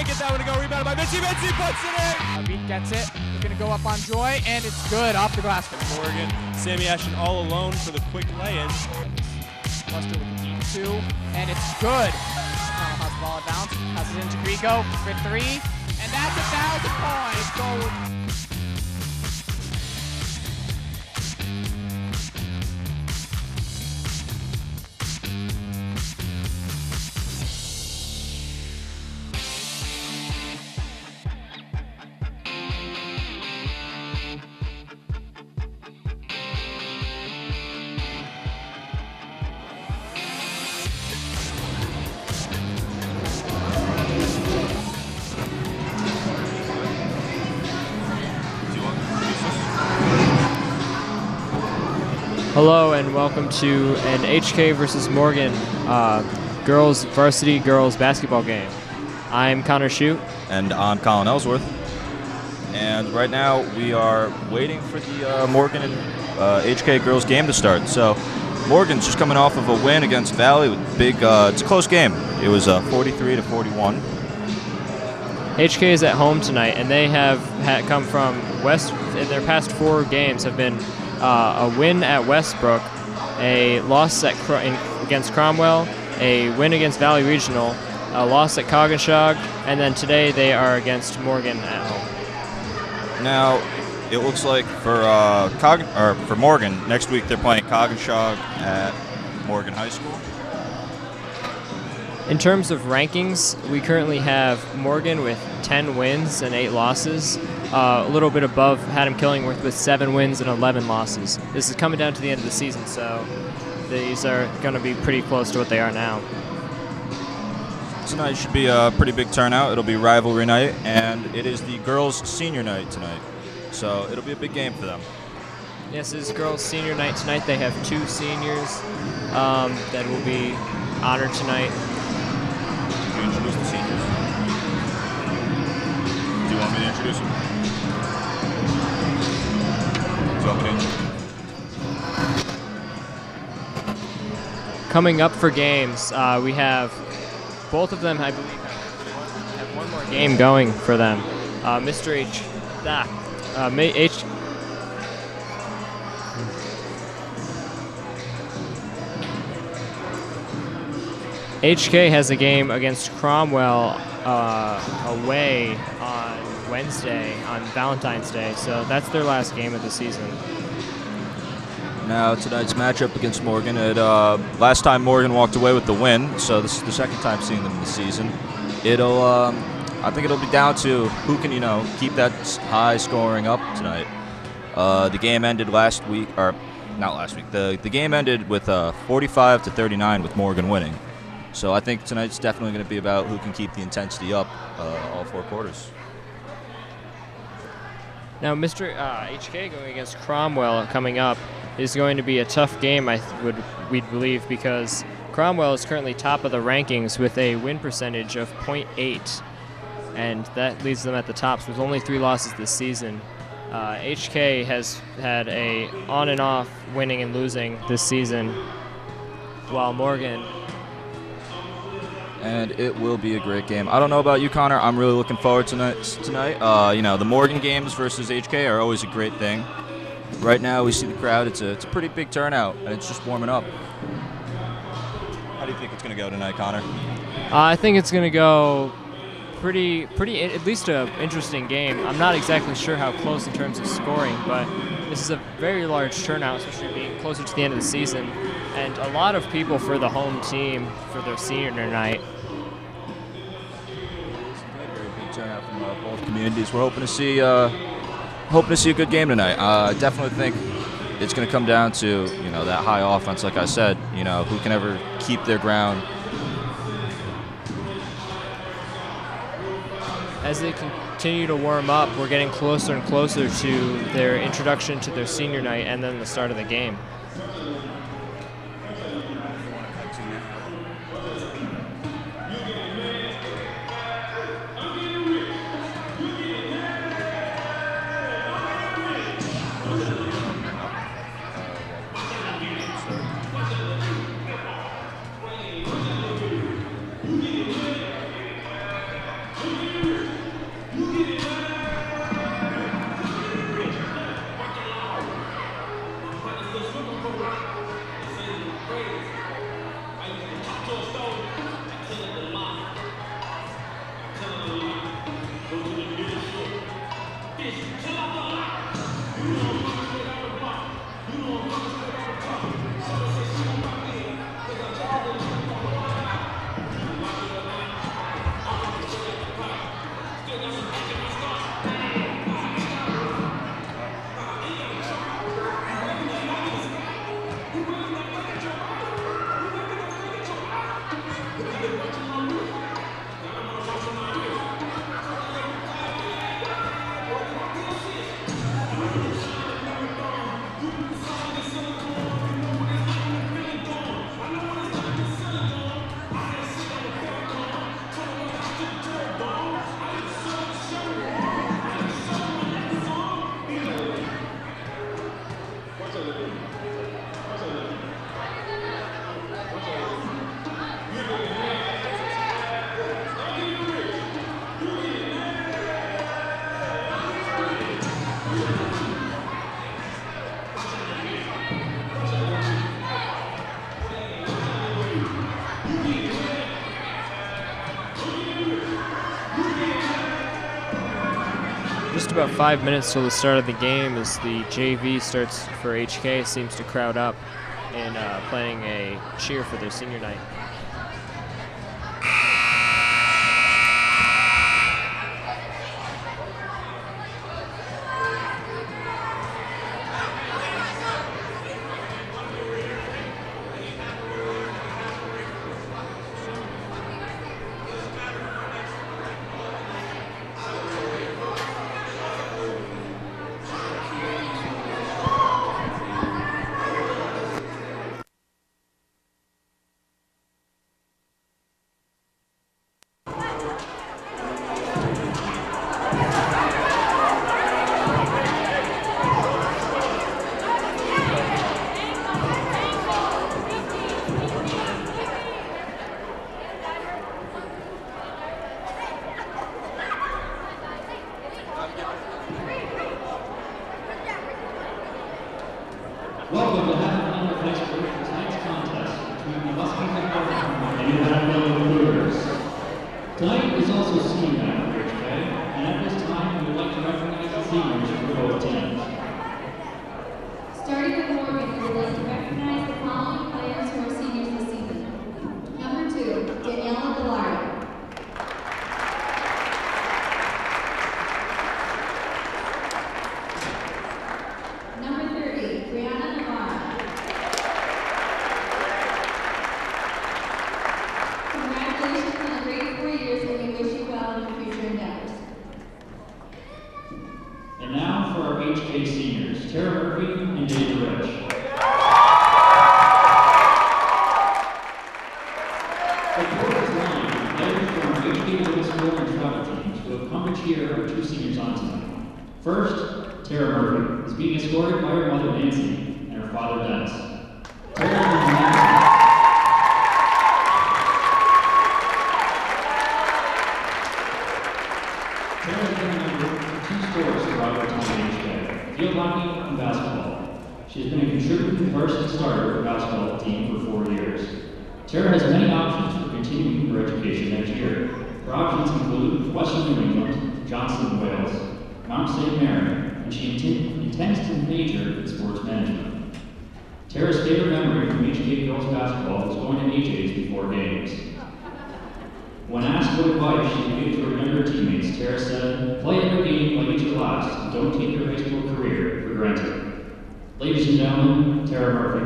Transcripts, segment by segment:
can't get that one to go. Rebounded by Mitzi. Mitzi puts it in. Beat gets it. We're going to go up on Joy, and it's good off the glass. Morgan, Sammy Ashton all alone for the quick lay-in. Lester with the deep two, and it's good. Connell has the ball at bounce, passes into Grieco for three, and that's 1,000 points. Gold. Hello and welcome to an HK versus Morgan girls varsity girls basketball game. I'm Connor Shute. And I'm Colin Ellsworth. And right now we are waiting for the Morgan and HK girls game to start. So Morgan's just coming off of a win against Valley with big. It's a close game. It was 43-41. HK is at home tonight, and they have come from West. In their past 4 games have been a win at Westbrook, a loss against Cromwell, a win against Valley Regional, a loss at Coggeshall, and then today they are against Morgan at home. Now, it looks like for Morgan, next week they're playing Coggeshall at Morgan High School. In terms of rankings, we currently have Morgan with 10 wins and 8 losses, a little bit above Haddam Killingworth with 7 wins and 11 losses. This is coming down to the end of the season, so these are going to be pretty close to what they are now. Tonight should be a pretty big turnout. It'll be rivalry night, and it is the girls' senior night tonight, so it'll be a big game for them. Yes, it is girls' senior night tonight. They have 2 seniors that will be honored tonight. Can you introduce the seniors? Do you want me to introduce them? Do you want me to introduce them? Coming up for games, we have both of them, I believe, have one more game going for them. Mr. HK has a game against Cromwell away on Wednesday, on Valentine's Day, so that's their last game of the season. Now tonight's matchup against Morgan. Last time Morgan walked away with the win, so this is the second time seeing them this season. I think it'll be down to who can keep that high scoring up tonight. The game ended last week, or not last week. The game ended with 45-39 with Morgan winning. So I think tonight's definitely going to be about who can keep the intensity up all 4 quarters. Now, Mr. HK going against Cromwell coming up is going to be a tough game, we'd believe, because Cromwell is currently top of the rankings with a win percentage of .8, and that leaves them at the tops with only 3 losses this season. HK has had a on and off winning and losing this season, while Morgan. And it will be a great game. I don't know about you, Connor. I'm really looking forward to tonight. The Morgan games versus HK are always a great thing. Right now, we see the crowd. It's a pretty big turnout, and it's just warming up. How do you think it's going to go tonight, Connor? I think it's going to go pretty, at least an interesting game. I'm not exactly sure how close in terms of scoring, but this is a very large turnout, especially being closer to the end of the season, and a lot of people for the home team for their senior night. Very big turnout from both communities. We're hoping to see a good game tonight. I definitely think it's going to come down to that high offense, like I said. Who can ever keep their ground. As they continue to warm up, we're getting closer and closer to their introduction to their senior night and then the start of the game. Just about 5 minutes till the start of the game as the JV starts for HK, seems to crowd up and playing a cheer for their senior night. Welcome to Haddam High School for tonight's contest between the Muskegon Department and the Haddam Recruiters. Tonight is also senior night for HK, and at this time we would like to recognize the seniors for both teams. Starting with Morgan, we would like to recognize the following players who are seniors this season. Number 2, Daniela Delaro. Number 30, Brianna Navarro. Congratulations on a great 4 years, and we wish you well in your future endeavors. And now for our HK seniors, Tara Murphy and David Rich. The court is lined with players from our HK middle school and travel teams who have come to cheer our 2 seniors on tonight. First, Tara Murphy is being escorted by her mother Nancy and her father Dennis. Tara is Tara has been a member of 2 sports throughout her time at HK, field hockey and basketball. She has been a contributing first starter for the basketball team for 4 years. Tara has many options for continuing her education next year. Her options include Western New England, Johnson, Wales, Mount St. Mary, and she intends to major in sports management. Tara's favorite memory from HK girls basketball was going to AJ's before games. When asked what advice she would give to her younger teammates, Tara said, "Play every game like it's your last, and don't take your high school career for granted." Ladies and gentlemen, Tara Murphy.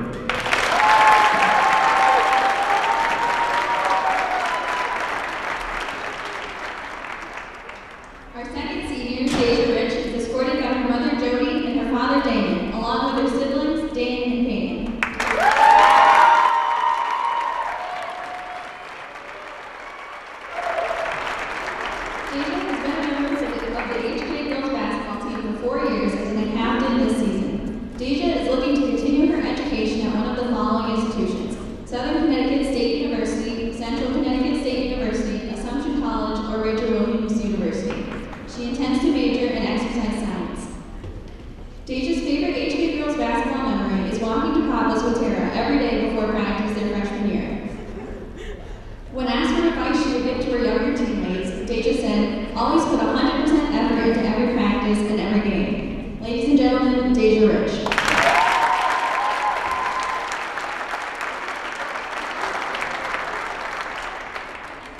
Our second senior, Deja Rich, is escorted by her mother Jody and her father Damon, along with her siblings Dane and Payne. Deja has been a member of the HK girls basketball team for 4 years and has been captain this season. Deja is looking to continue her education at one of the following institutions: Southern Connecticut State University, Central Connecticut State University, Assumption College, or Richard Williams University. She intends to major in exercise science. Deja's favorite HK girls basketball memory is walking to Papa's with Tara every day before practice their freshman year. When asked what advice she would give to her younger teammates, Deja said, "Always put 100% effort into every practice and every game." Ladies and gentlemen, Deja Rich.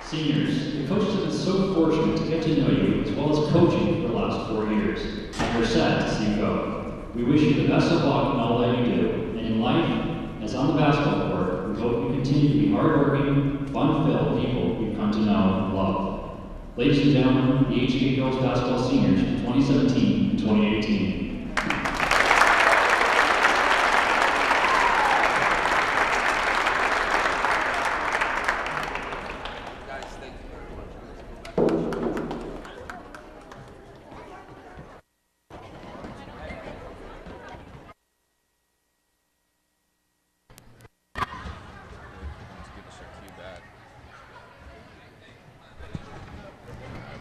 Seniors, the coaches have been so fortunate to get to know you as well as coaching for the last 4 years, and we're sad to see you go. We wish you the best of luck in all that you do, and in life, as on the basketball court, we hope you continue to be hardworking, fun-filled people we've come to know and love. Ladies and gentlemen, the HK Girls Basketball Seniors from 2017 and 2018.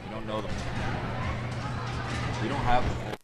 We don't know them. We don't have them.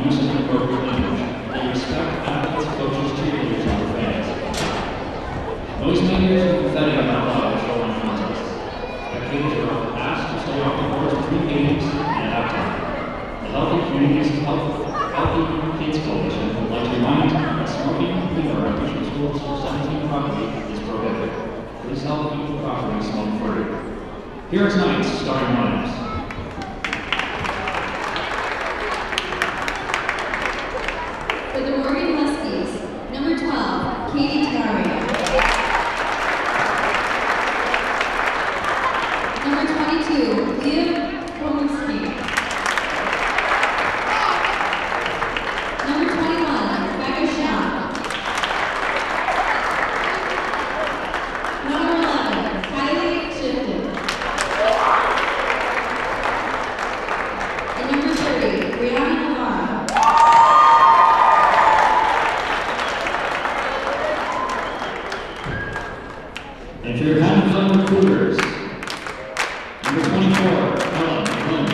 use of appropriate language, and they respect athletes, coaches, cheerleaders, and other fans. Noise makers and confetti are not allowed at showline contests. Spectators are asked to stay off the course between games and at halftime. The Healthy Kids Coalition would like to remind you that smoking in or elementary schools or 17 property is prohibited. Please help keep the property smoke-free. Here are tonight's starting lineups. For the Morgan Huskies, number 12, Katie Taria. Number 22, Leah Kominski. Number 21, Becca Shaw. Number 11, Kylie Shifton. And number 30, Brianna Navarro. And for your Haddam Film recruiters, number 24, Haddam Film.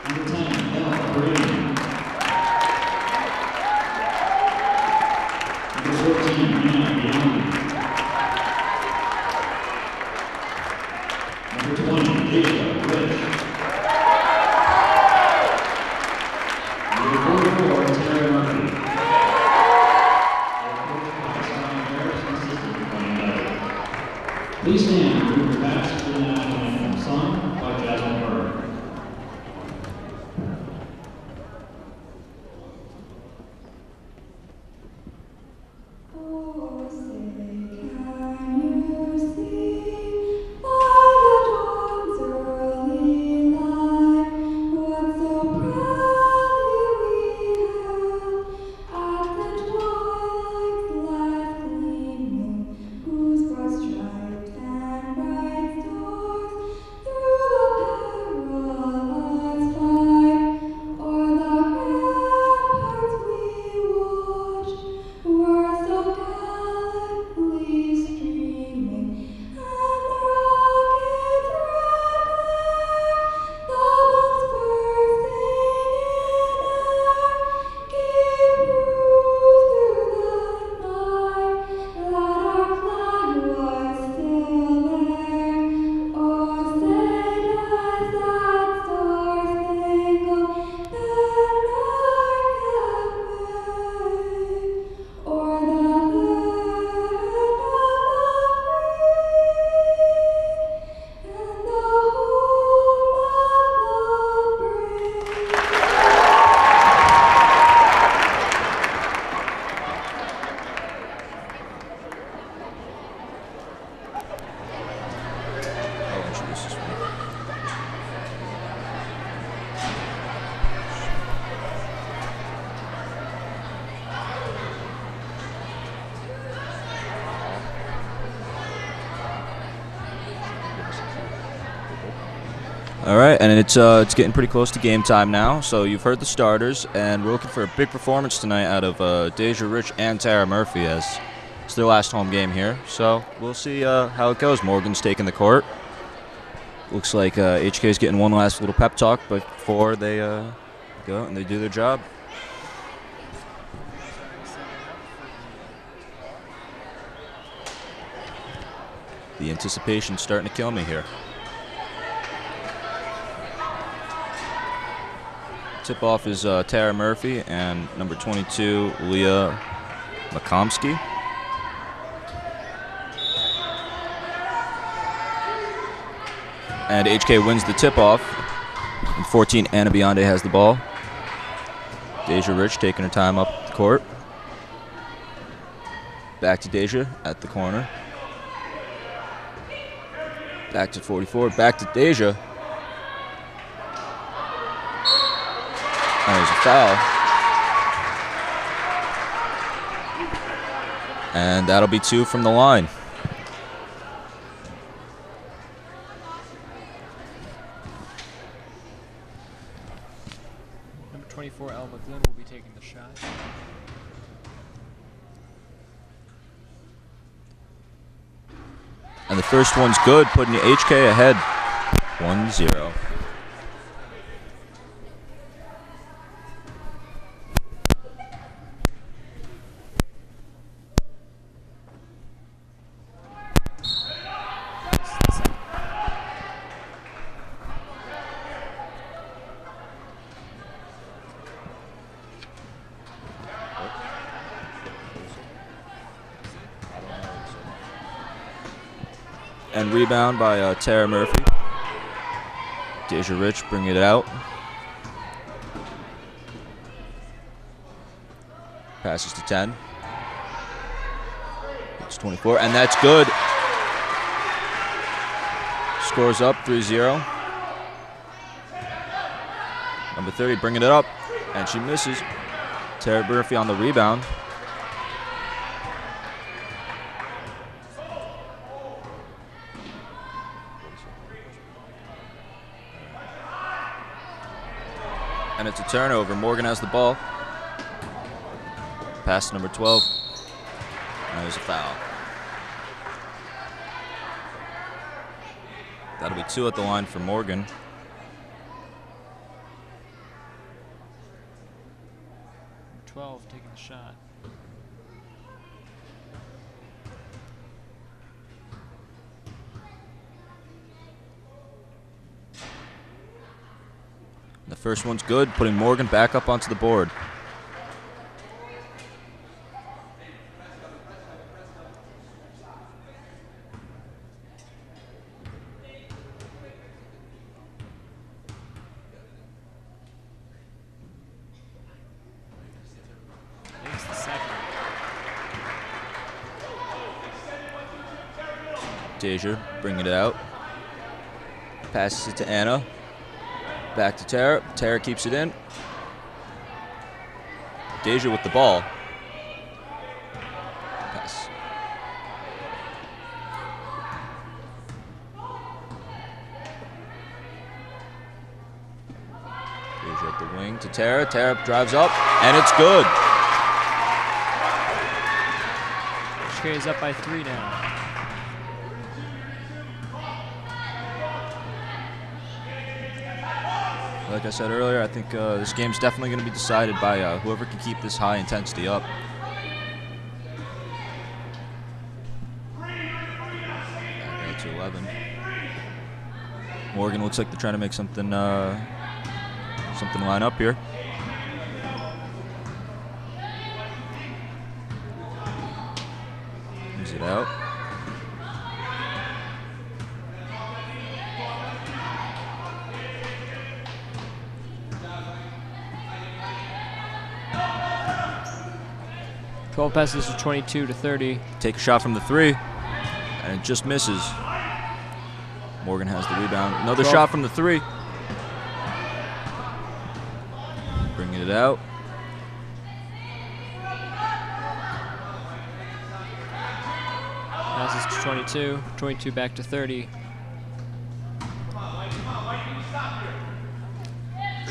Number 10, Ella Brady. Number 14, Nina Biondi. Number 20, Deja Rich. Number 44, Terry Murphy. Please stand and move your backs to the national anthem, sung by Jasmine Bird. Oh, say, can you see by the dawn's early light what so proudly we hailed at the twilight's last gleaming, whose broad striped and bright stars through the perilous fight o'er the ramparts we watched were so gallantly streaming, and the rocket's red glare, the bombs bursting in air, gave proof through the night that our flag was still there. Oh, say does that star-spangled banner yet wave o'er the land of the free and the I'll introduce this one. All right, and it's getting pretty close to game time now. So you've heard the starters, and we're looking for a big performance tonight out of Deja Rich and Tara Murphy, as it's their last home game here. So we'll see how it goes. Morgan's taking the court. Looks like HK's getting one last little pep talk before they go and they do their job. The anticipation's starting to kill me here. Tip-off is Tara Murphy and number 22, Leah Makomsky. And HK wins the tip-off. And 14, Anna Bionde has the ball. Deja Rich taking her time up the court. Back to Deja at the corner. Back to 44, back to Deja. And there's a foul. And that'll be 2 from the line. Number 24, Elle McGlynn, will be taking the shot. And the first one's good, putting HK ahead. 1-0. And rebound by Tara Murphy. Deja Rich bringing it out. Passes to 10. It's 24, and that's good. Scores up 3-0. Number 30 bringing it up, and she misses. Tara Murphy on the rebound. And it's a turnover. Morgan has the ball. Pass to number 12. And there's a foul. That'll be 2 at the line for Morgan. Taking the shot. The first one's good, putting Morgan back up onto the board. It's the second. Deja bringing it out. Passes it to Anna. Back to Tara. Tara keeps it in. Deja with the ball. Pass. Deja at the wing to Tara. Tara drives up, and it's good. HK is up by 3 now. Like I said earlier, I think this game's definitely going to be decided by whoever can keep this high intensity up. Back to 11. Morgan looks like they're trying to make something line up here. Moves it out. Twelve passes to 22 to 30. Take a shot from the 3, and it just misses. Morgan has the rebound. Another 12. shot from the 3. Bringing it out. Passes to 22. 22 back to 30.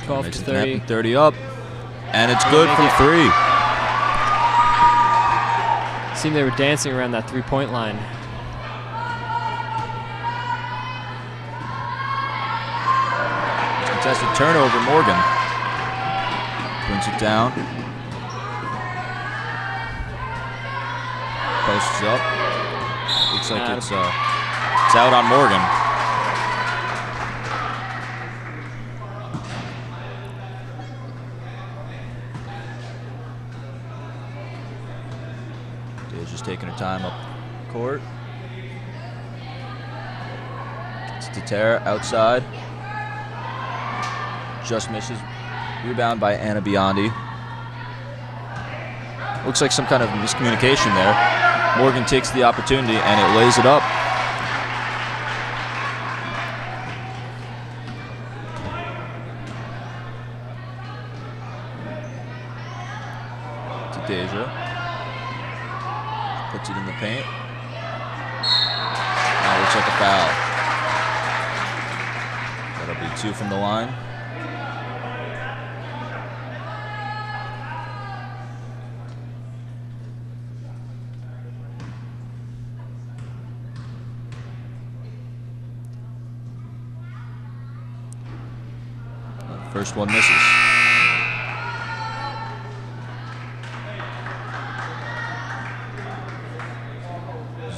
12 Makes to it happen, 30. 30 up, and it's good from 3. Seemed they were dancing around that 3-point line. Contested turnover, Morgan. Brings it down. Posts up. Looks like it's out on Morgan. Just taking her time up court. It's to Tara outside. Just misses. Rebound by Anna Biondi. Looks like some kind of miscommunication there. Morgan takes the opportunity and it lays it up. To Deja. Puts it in the paint. That looks like a foul. That'll be 2 from the line. First one misses.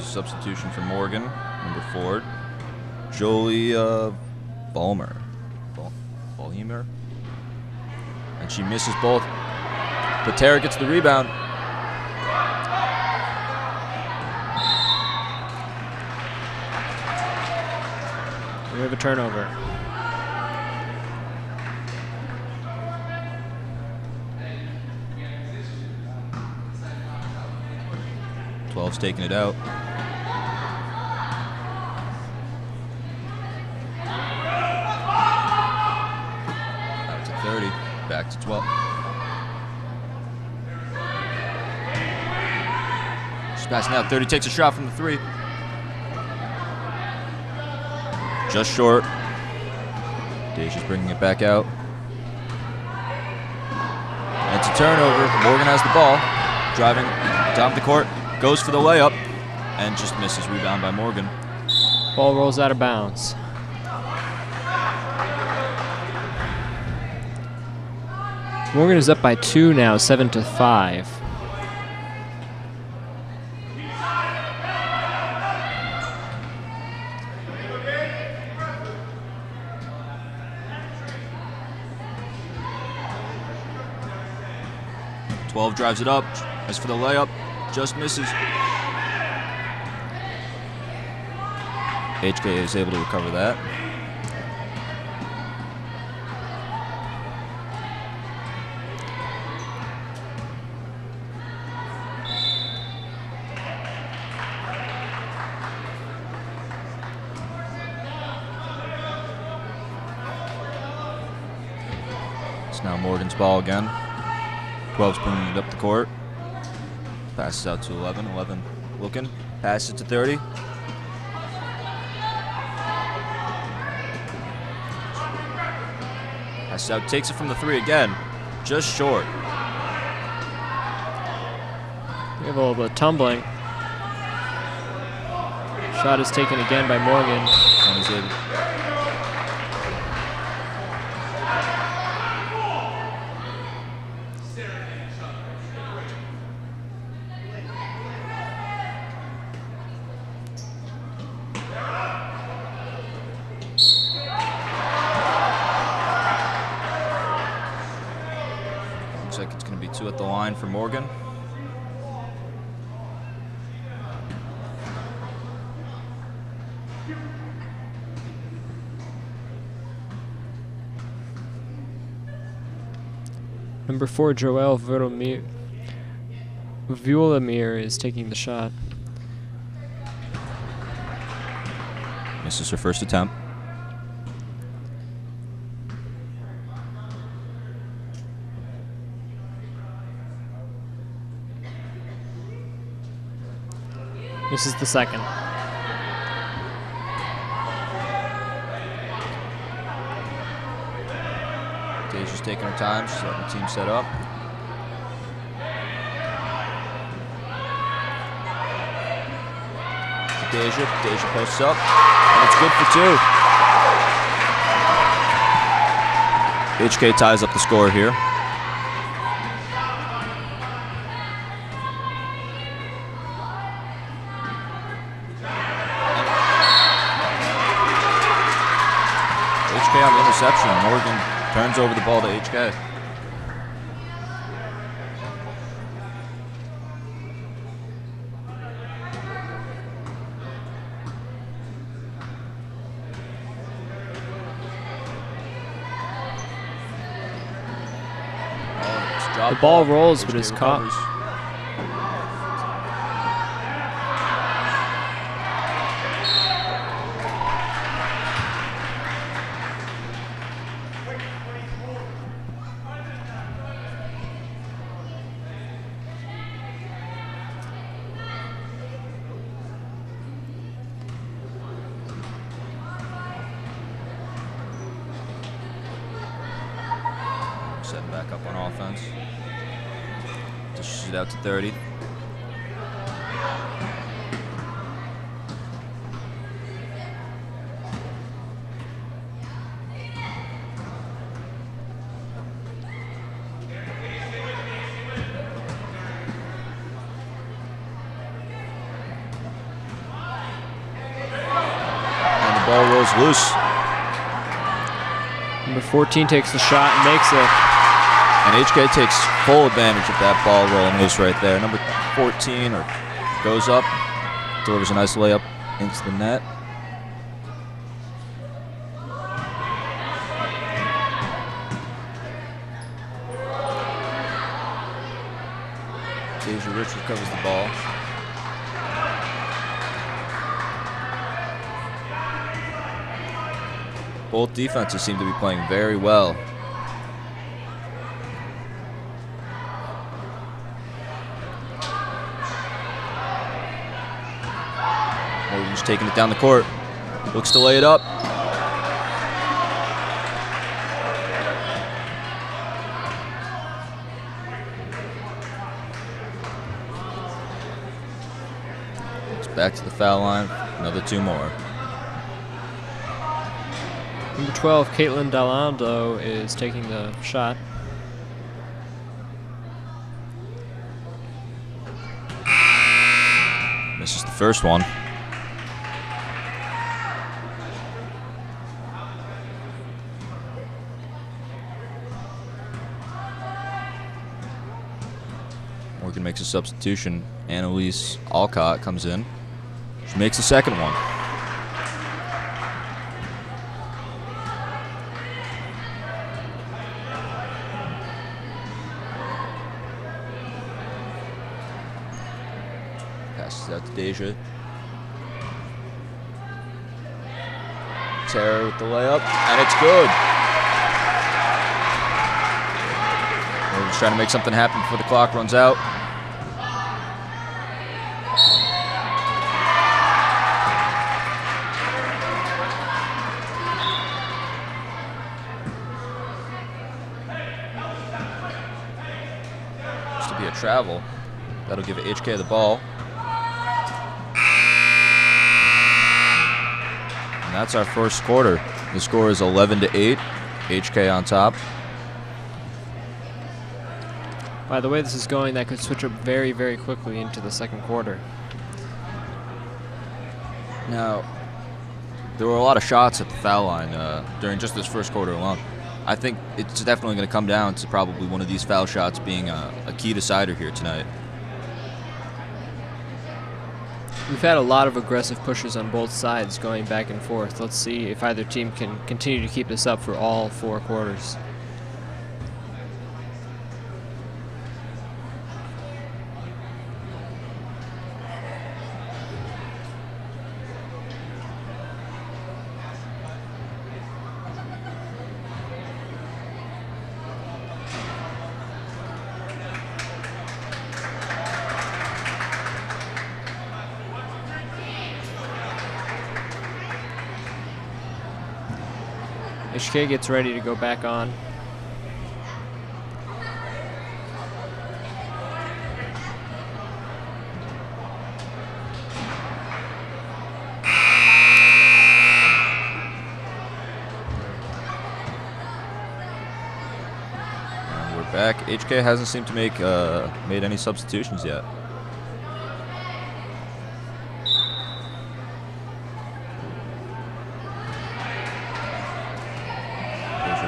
Substitution for Morgan, number 4, Jolie Balmer. Balmer. And she misses both. But Tara gets the rebound. We have a turnover. Twelve's taking it out. Out to 30. Back to 12. She's passing out. 30 takes a shot from the 3. Just short. Deja's bringing it back out. And it's a turnover. Morgan has the ball. Driving down the court. Goes for the layup. And just misses. Rebound by Morgan. Ball rolls out of bounds. Morgan is up by 2 now, 7-5. Twelve drives it up. As for the layup, just misses. HK is able to recover that. It's now Morgan's ball again. 12's bringing it up the court. Passes out to 11. 11 looking. Passes it to 30. Passes out. Takes it from the 3 again. Just short. We have a little bit of tumbling. Shot is taken again by Morgan. And he's able. Looks like it's going to be 2 at the line for Morgan. Number 4, Joelle Vuolamir is taking the shot. Misses her first attempt. This is the second. Deja's taking her time. She's letting the team set up. Deja posts up, and it's good for 2. HK ties up the score here. HK on the interception. Morgan turns over the ball to HK. The ball rolls, but is caught. Setting back up on offense. Dishes it out to 30. goes loose. Number 14 takes the shot and makes it. And HK takes full advantage of that ball rolling loose right there. Number 14 goes up, delivers a nice layup into the net. Deja Rich recovers the ball. Both defenses seem to be playing very well. Morgan's taking it down the court. Looks to lay it up. It's back to the foul line. Another 2 more. Number 12, Caitlin Dalando, is taking the shot. Misses the first one. Morgan makes a substitution. Annalise Alcott comes in. She makes the second one. Passes out to Deja. Tara with the layup, and it's good. Morgan's trying to make something happen before the clock runs out. Used to be a travel. That'll give HK the ball. And that's our first quarter. The score is 11-8. HK on top. By the way this is going, that could switch up very, very quickly into the second quarter. Now, there were a lot of shots at the foul line during just this first quarter alone. I think it's definitely going to come down to probably one of these foul shots being a key decider here tonight. We've had a lot of aggressive pushes on both sides going back and forth. Let's see if either team can continue to keep this up for all 4 quarters. HK gets ready to go back on. And we're back. HK hasn't seemed to make made any substitutions yet.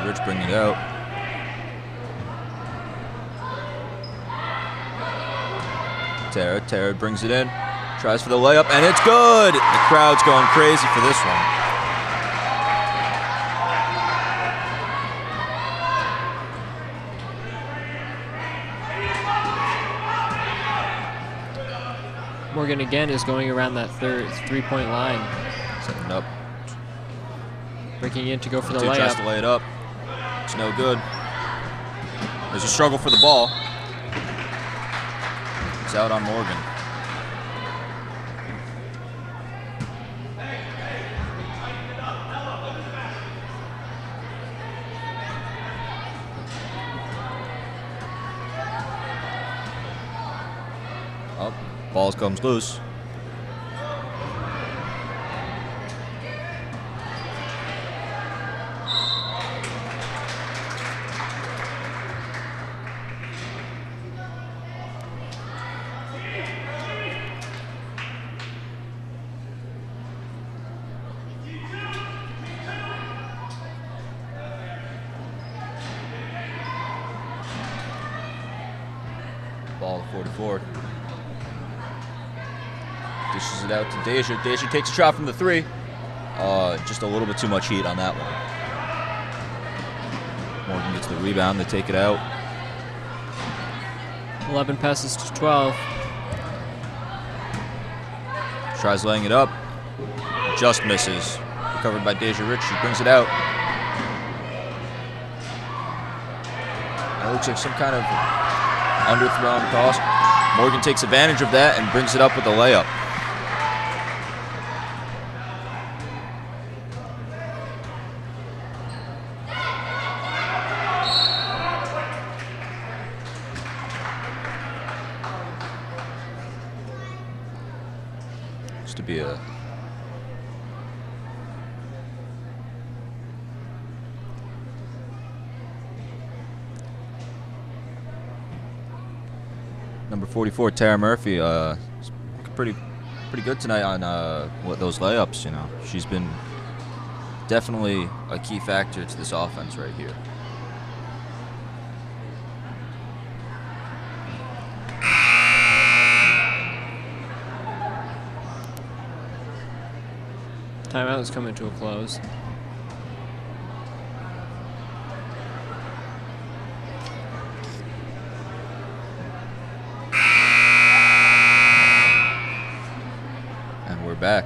Rich bringing it out. Tara brings it in. Tries for the layup, and it's good! The crowd's going crazy for this one. Morgan again is going around that third 3-point line. Setting up. Breaking in to go for the Tries layup. to lay it up. It's no good. There's a struggle for the ball. It's out on Morgan. Oh, ball comes loose. Ball at 44. Dishes it out to Deja. Deja takes a shot from the 3. Just a little bit too much heat on that one. Morgan gets the rebound. They take it out. 11 passes to 12. Tries laying it up. Just misses. Recovered by Deja Rich. She brings it out. It looks like some kind of underthrown toss. Morgan takes advantage of that and brings it up with a layup. To be a number 44, Tara Murphy, pretty good tonight on those layups. You know, she's been definitely a key factor to this offense right here. Timeout is coming to a close. And we're back.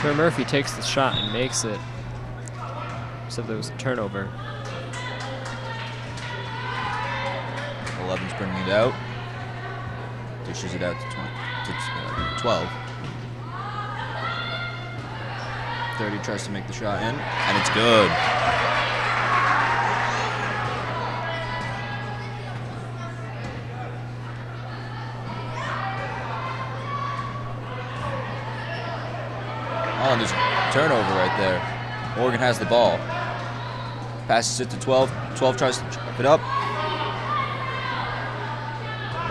Tara Murphy takes the shot and makes it. So there was a turnover. 11's bringing it out. Dishes it out to 12. 30 tries to make the shot in, and it's good. Oh, and there's a turnover right there. Morgan has the ball. Passes it to 12. 12 tries to chop it up.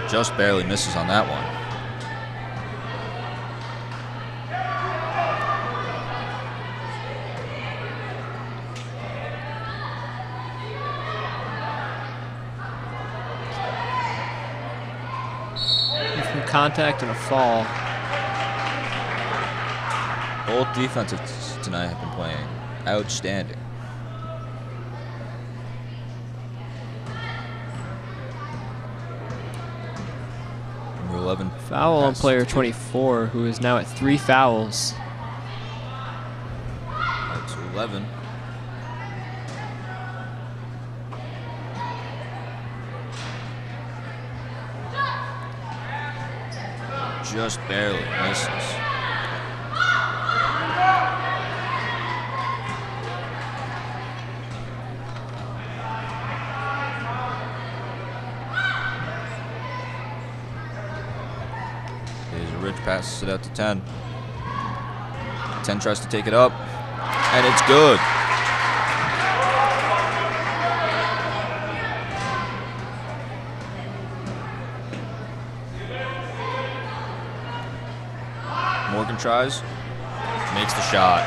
Just barely misses on that one. From contact and a fall. Both defensives tonight have been playing outstanding. Number 11. Foul on player 24, who is now at 3 fouls. That's 11. Just barely misses. Rich passes it out to 10. 10 tries to take it up, and it's good. Morgan tries, makes the shot.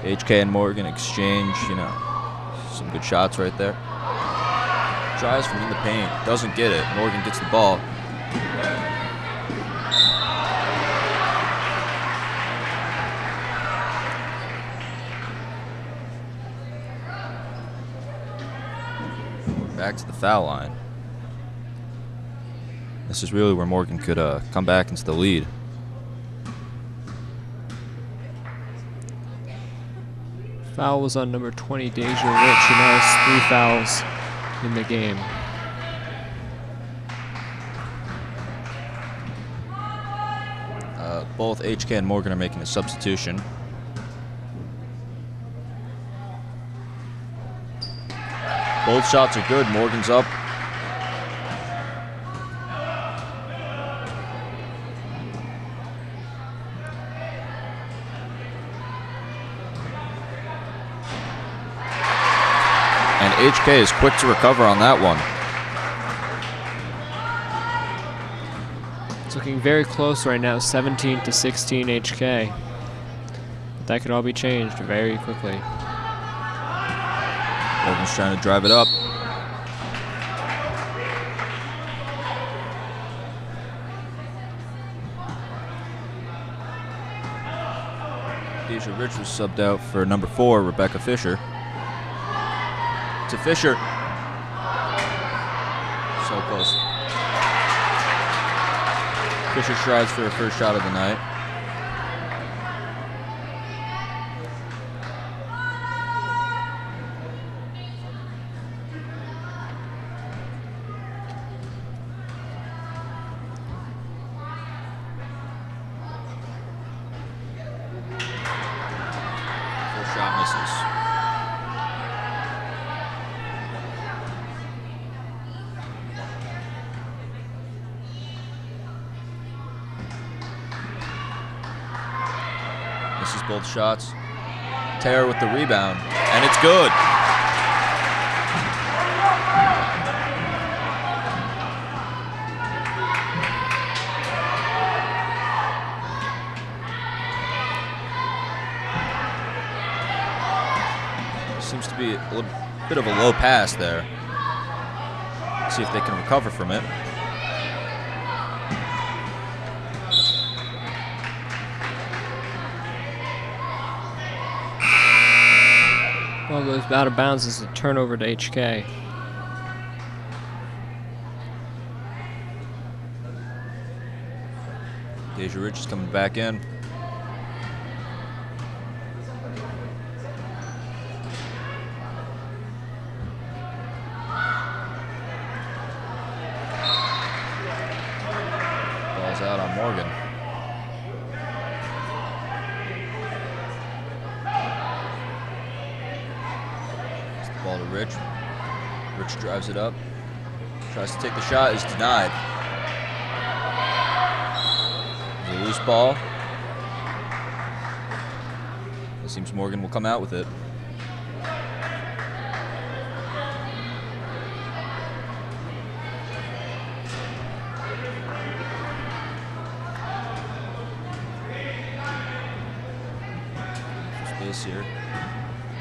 HK and Morgan exchange, you know, some good shots right there. Tries from in the paint, doesn't get it. Morgan gets the ball. Back to the foul line. This is really where Morgan could come back into the lead. Foul was on number 20, Deja Rich, who now has 3 fouls in the game. Both HK and Morgan are making a substitution. Both shots are good. Morgan's up. HK is quick to recover on that one. It's looking very close right now, 17 to 16 HK. But that could all be changed very quickly. Morgan's trying to drive it up. Deja Rich was subbed out for number 4, Rebecca Fisher. To Fisher. So close. Fisher strides for her first shot of the night. Shot misses. Misses both shots. Tara with the rebound, and it's good. Seems to be a little bit of a low pass there. See if they can recover from it. Well, goes out of bounds as a turnover to HK. Deja Rich is coming back in. Ball's out on Morgan. It's the ball to Rich. Rich drives it up. Tries to take the shot, is denied. There's a loose ball. It seems Morgan will come out with it. Space here.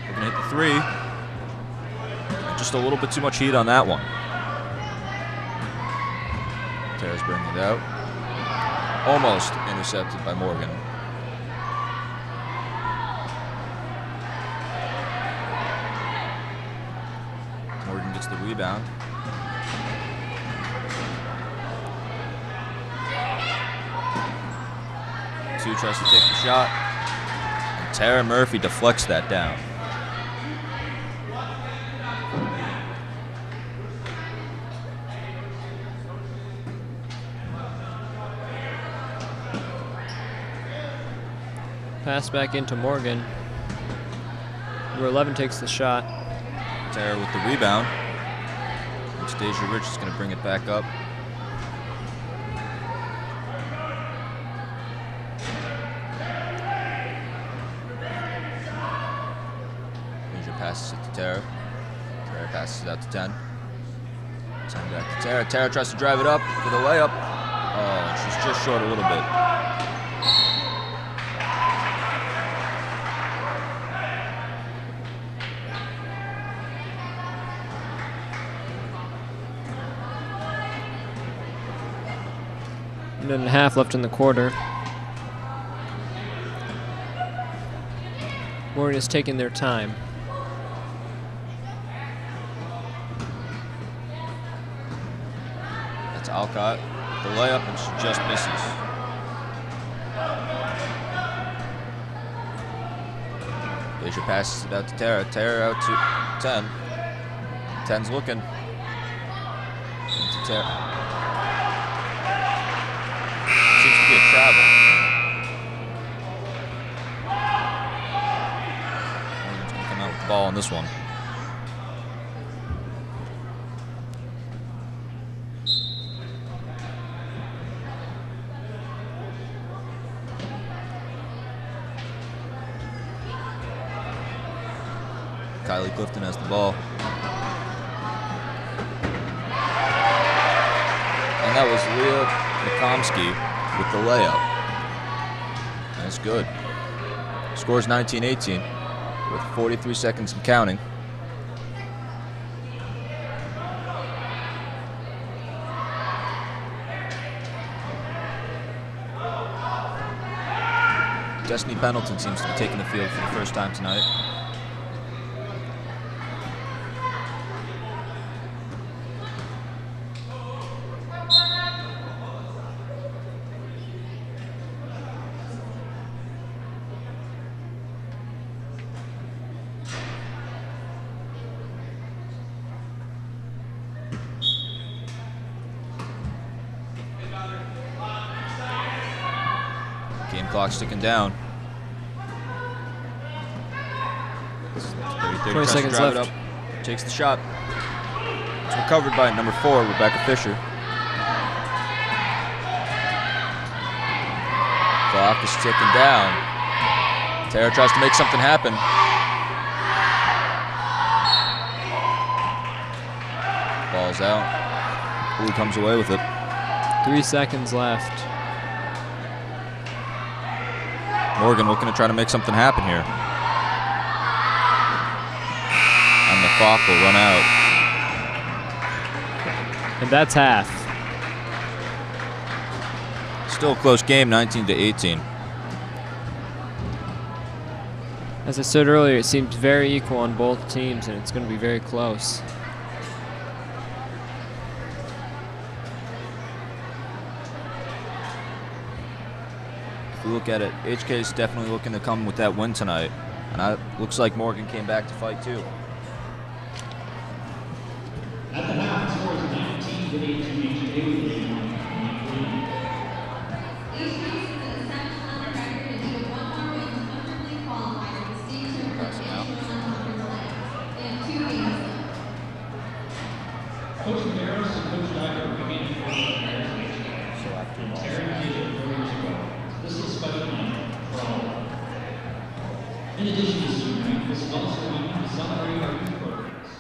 We're gonna hit the 3. And just a little bit too much heat on that one. Tara's bringing it out. Almost intercepted by Morgan. Morgan gets the rebound. Two tries to take the shot. And Tara Murphy deflects that down. Pass back into Morgan. Number 11 takes the shot. Tara with the rebound. And Deja Rich is going to bring it back up. Deja passes it to Tara. Tara passes it out to 10. 10 back to Tara. Tara tries to drive it up for the layup. Oh, she's just short a little bit. Minute and a half left in the quarter. Morgan is taking their time. That's Alcott. The layup, and she just misses. Deja passes it out to Tara. Tara out to 10. 10's looking. Into Tara. Seems to be a travel. Morgan's going to come out with the ball on this one. Kylie Clifton has the ball. And that was Leah Nikomsky with the layup. That's good. Scores 19-18 with 43 seconds and counting. Destiny Pendleton seems to be taking the field for the first time tonight. Game clock sticking down. 20 seconds left. Up, takes the shot. It's recovered by number 4, Rebecca Fisher. Clock is ticking down. Tara tries to make something happen. Ball's out. Who comes away with it? 3 seconds left. Morgan looking to try to make something happen here. And the clock will run out. And that's half. Still a close game, 19-18. As I said earlier, it seems very equal on both teams, and it's going to be very close. If we look at it, HK is definitely looking to come with that win tonight. And it looks like Morgan came back to fight too. At the half, the score is 19-18 HK with the lead. Each team is at a 700 record and needed one more win to comfortably qualify for the state tournament national conference play. They have 2 games left. Coach Barros and Coach Dyer are beginning to work on Barros and HK. And Terry did it 4 years ago. This is a special night for all of them. In addition to senior night, this is also a week to celebrate our youth programs.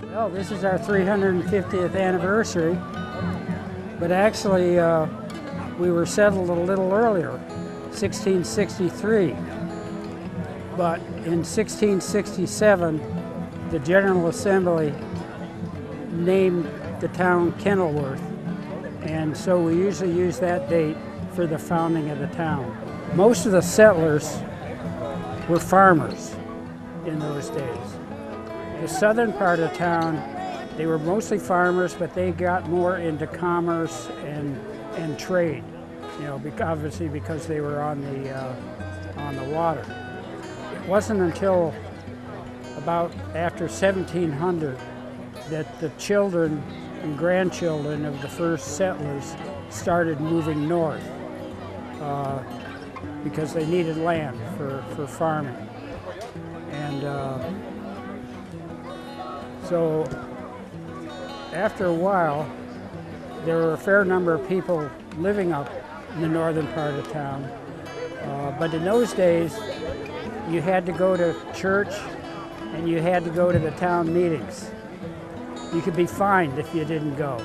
Well, this is our 350th anniversary, but actually we were settled a little earlier, 1663. But in 1667, the General Assembly named the town Killingworth, and so we usually use that date for the founding of the town. Most of the settlers were farmers in those days. The southern part of town, they were mostly farmers, but they got more into commerce and trade. You know, obviously because they were on the water. It wasn't until about after 1700 that the children and grandchildren of the first settlers started moving north because they needed land for farming. And so after a while, there were a fair number of people living up in the northern part of town. But in those days, you had to go to church and you had to go to the town meetings. You could be fined if you didn't go.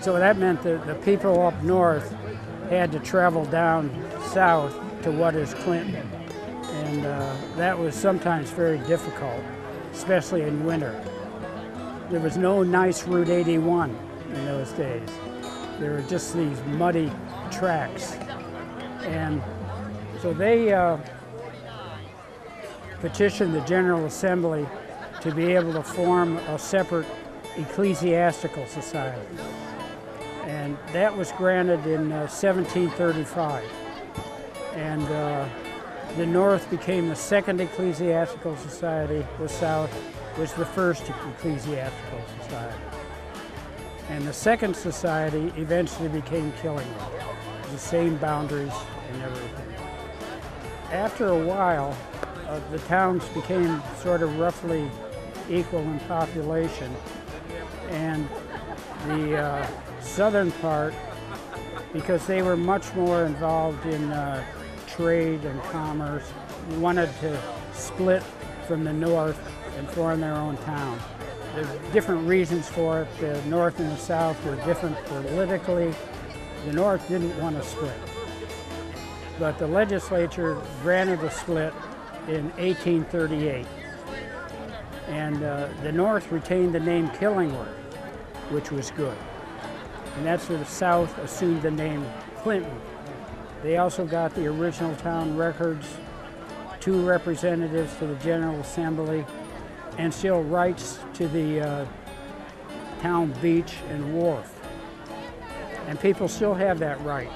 So that meant that the people up north had to travel down south to what is Clinton. And that was sometimes very difficult, especially in winter. There was no nice Route 81 in those days. There were just these muddy tracks. And so they petitioned the General Assembly to be able to form a separate ecclesiastical society. And that was granted in 1735. And the North became the second ecclesiastical society. The South was the first ecclesiastical society. And the second society eventually became Killingworth, the same boundaries and everything. After a while, the towns became sort of roughly equal in population, and the southern part, because they were much more involved in trade and commerce, wanted to split from the north and form their own town. There's different reasons for it. The north and the south were different politically. The north didn't want to split, but the legislature granted a split in 1838. And the North retained the name Killingworth, which was good. And that's where the South assumed the name Clinton. They also got the original town records, 2 representatives to the General Assembly, and still rights to the town beach and wharf. And people still have that right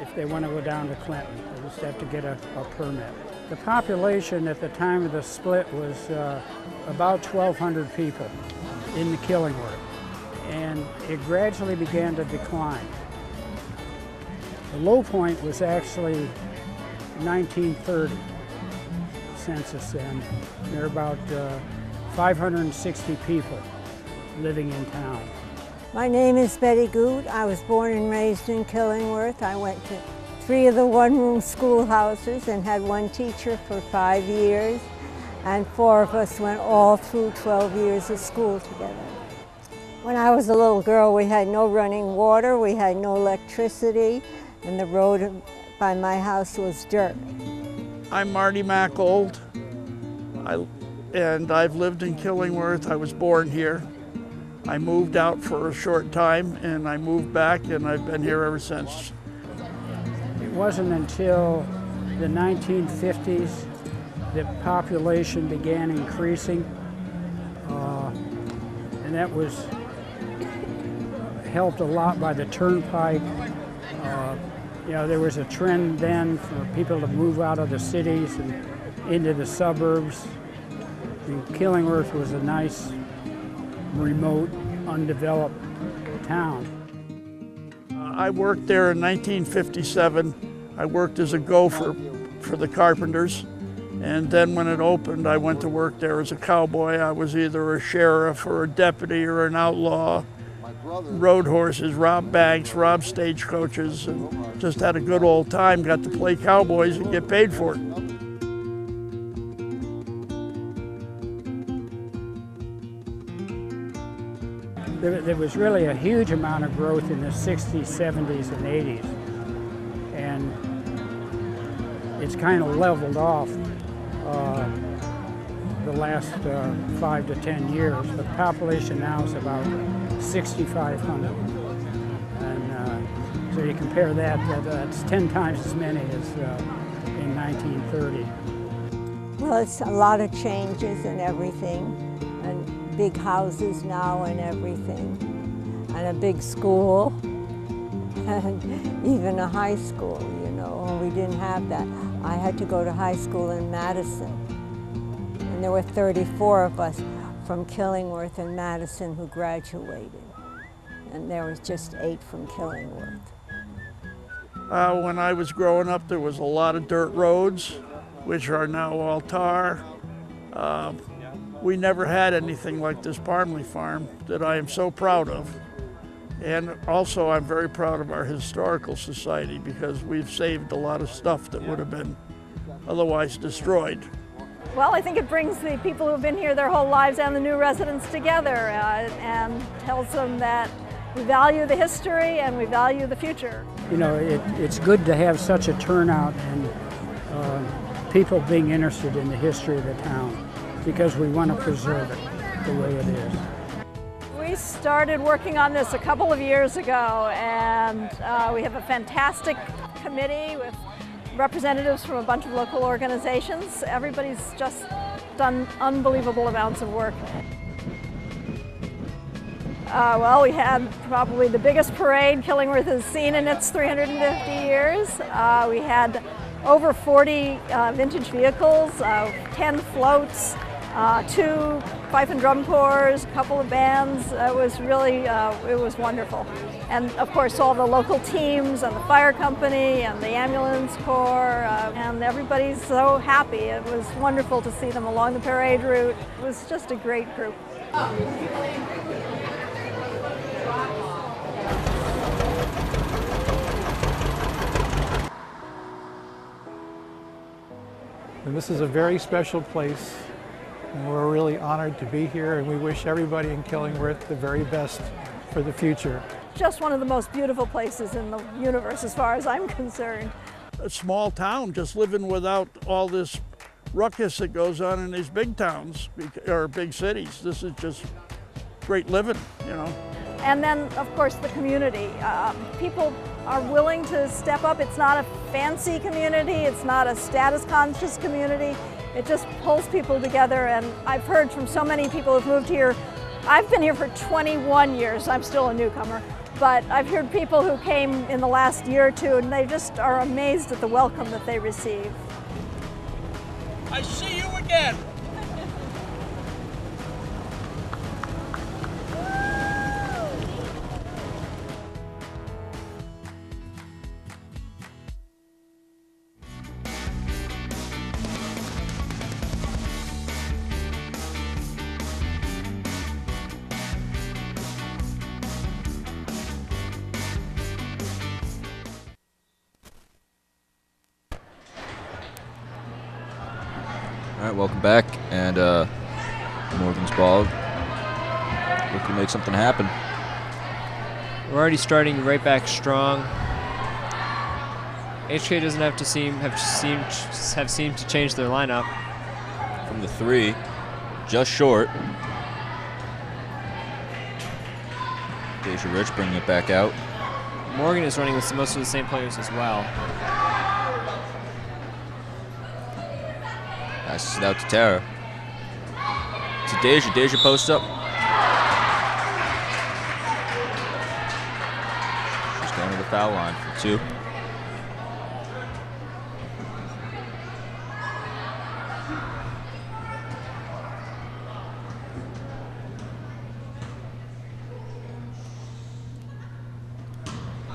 if they want to go down to Clinton. They just have to get a permit. The population at the time of the split was about 1,200 people in the Killingworth, and it gradually began to decline. The low point was actually 1930 census, and there are about 560 people living in town. My name is Betty Goot. I was born and raised in Killingworth. I went to 3 of the one-room schoolhouses and had 1 teacher for 5 years, and 4 of us went all through 12 years of school together. When I was a little girl, we had no running water, we had no electricity, and the road by my house was dirt. I'm Marty Mackold, and I've lived in Killingworth. I was born here. I moved out for a short time, and I moved back, and I've been here ever since. It wasn't until the 1950s that population began increasing, and that was helped a lot by the turnpike. You know, there was a trend then for people to move out of the cities and into the suburbs. And Killingworth was a nice, remote, undeveloped town. I worked there in 1957. I worked as a gopher for the carpenters, and then when it opened, I went to work there as a cowboy. I was either a sheriff or a deputy or an outlaw. Rode horses, robbed banks, robbed stagecoaches, and just had a good old time. Got to play cowboys and get paid for it. There was really a huge amount of growth in the 60s, 70s, and 80s. And it's kind of leveled off the last 5 to 10 years. The population now is about 6,500. And so you compare that, that's 10 times as many as in 1930. Well, it's a lot of changes and everything, and big houses now and everything, and a big school, and even a high school, you know, and we didn't have that. I had to go to high school in Madison, and there were 34 of us from Killingworth and Madison who graduated, and there was just 8 from Killingworth. When I was growing up, there was a lot of dirt roads, which are now all tar. We never had anything like this Parmley farm that I am so proud of. And also I'm very proud of our Historical Society because we've saved a lot of stuff that would have been otherwise destroyed. Well, I think it brings the people who have been here their whole lives and the new residents together and tells them that we value the history and we value the future. You know, it's good to have such a turnout and people being interested in the history of the town because we want to preserve it the way it is. We started working on this a couple of years ago, and we have a fantastic committee with representatives from a bunch of local organizations. Everybody's just done unbelievable amounts of work. Well, we had probably the biggest parade Killingworth has seen in its 350 years. We had over 40 vintage vehicles, 10 floats, 2 fife and drum corps, a couple of bands. It was really, it was wonderful. And of course all the local teams and the fire company and the ambulance corps, and everybody's so happy. It was wonderful to see them along the parade route. It was just a great group. And this is a very special place, and we're really honored to be here, and we wish everybody in Killingworth the very best for the future. Just one of the most beautiful places in the universe as far as I'm concerned. A small town, just living without all this ruckus that goes on in these big towns or big cities. This is just great living, you know. And then, of course, the community. People are willing to step up. It's not a fancy community. It's not a status-conscious community. It just pulls people together. And I've heard from so many people who've moved here. I've been here for 21 years. I'm still a newcomer. But I've heard people who came in the last year or two, and they just are amazed at the welcome that they receive. I see you again. All right, welcome back, and Morgan's ball looking to make something happen. We're already starting right back strong. HK doesn't have seemed to change their lineup. From the 3, just short. Deja Rich bringing it back out. Morgan is running with most of the same players as well. Passes it out to Tara. To Deja. Deja posts up. She's going to the foul line for 2.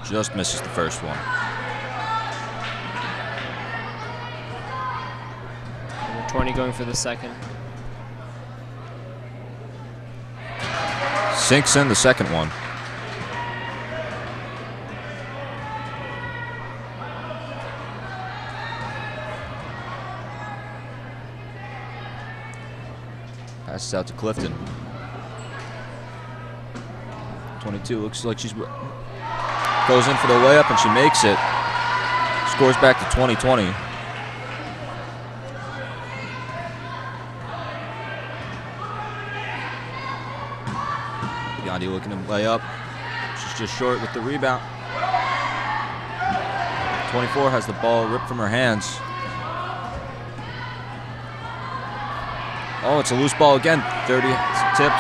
Just misses the first one. Number 20 going for the second. Sinks in the second one. Passes out to Clifton. 22 looks like she's goes in for the layup and she makes it. Scores back to 20-20. Gandhi looking to lay up. She's just short with the rebound. 24 has the ball ripped from her hands. Oh, it's a loose ball again. 30 tipped.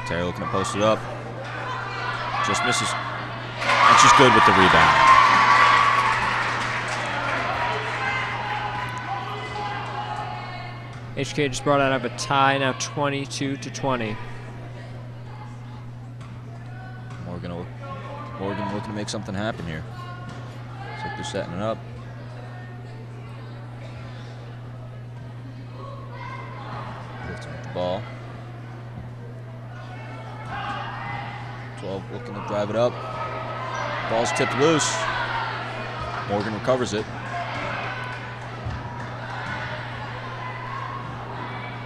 Terry looking to post it up. Just misses. And she's good with the rebound. HK just brought out of a tie, now 22-20. Morgan looking to make something happen here. Looks like they're setting it up. Clifton with the ball. 12 looking to drive it up. Ball's tipped loose. Morgan recovers it.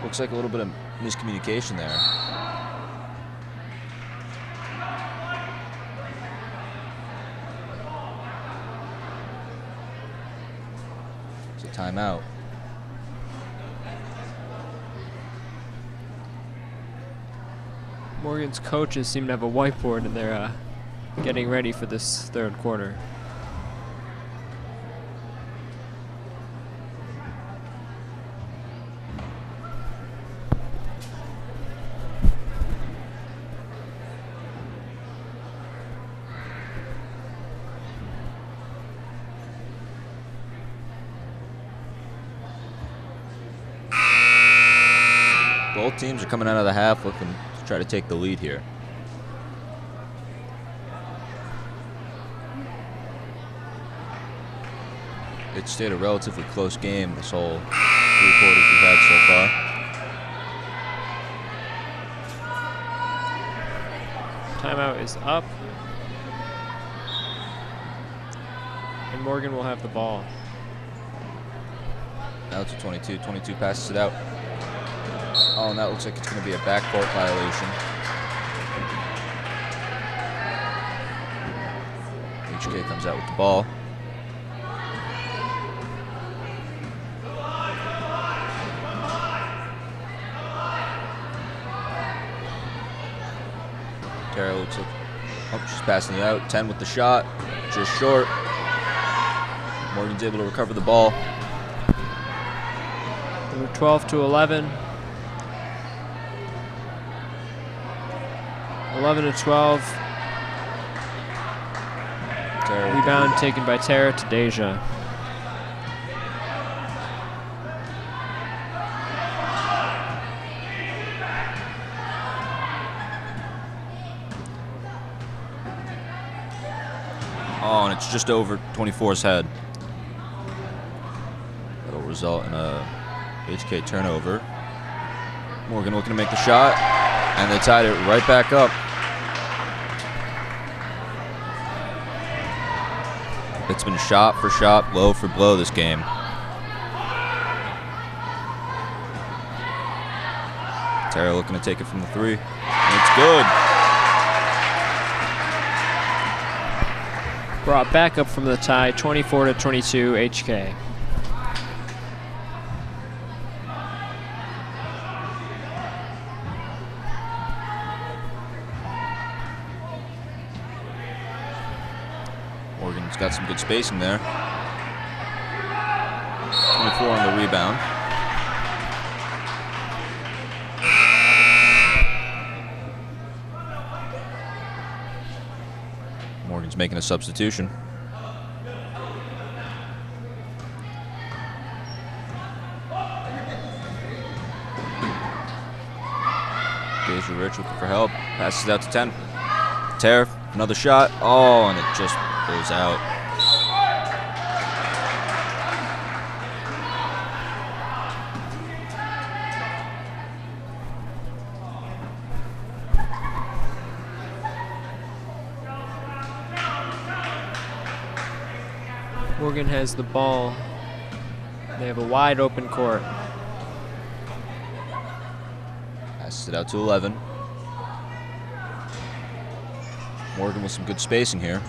Looks like a little bit of miscommunication there. It's a timeout. Morgan's coaches seem to have a whiteboard and they're getting ready for this third quarter. Both teams are coming out of the half looking to try to take the lead here. It stayed a relatively close game this whole 3 quarters we've had so far. Timeout is up. And Morgan will have the ball. Now it's a 22. 22 passes it out. Oh, and that looks like it's going to be a backcourt violation. HK comes out with the ball. Tara looks like, oh, she's passing it out. 10 with the shot, just short. Morgan's able to recover the ball. They were 12 to 11. 11 to 12. Tara. Rebound taken by Tara to Deja. Oh, and it's just over 24's head. That'll result in a HK turnover. Morgan looking to make the shot, and they tied it right back up. It's been shot for shot, blow for blow this game. Tara looking to take it from the 3. And it's good. Brought back up from the tie, 24 to 22, HK. Morgan's got some good spacing there. 24 on the rebound. Morgan's making a substitution. Deja Rich looking for help. Passes it out to 10. Tara, another shot. Oh, and it just goes out. Morgan has the ball. They have a wide open court. Passes it out to 11. Morgan with some good spacing here.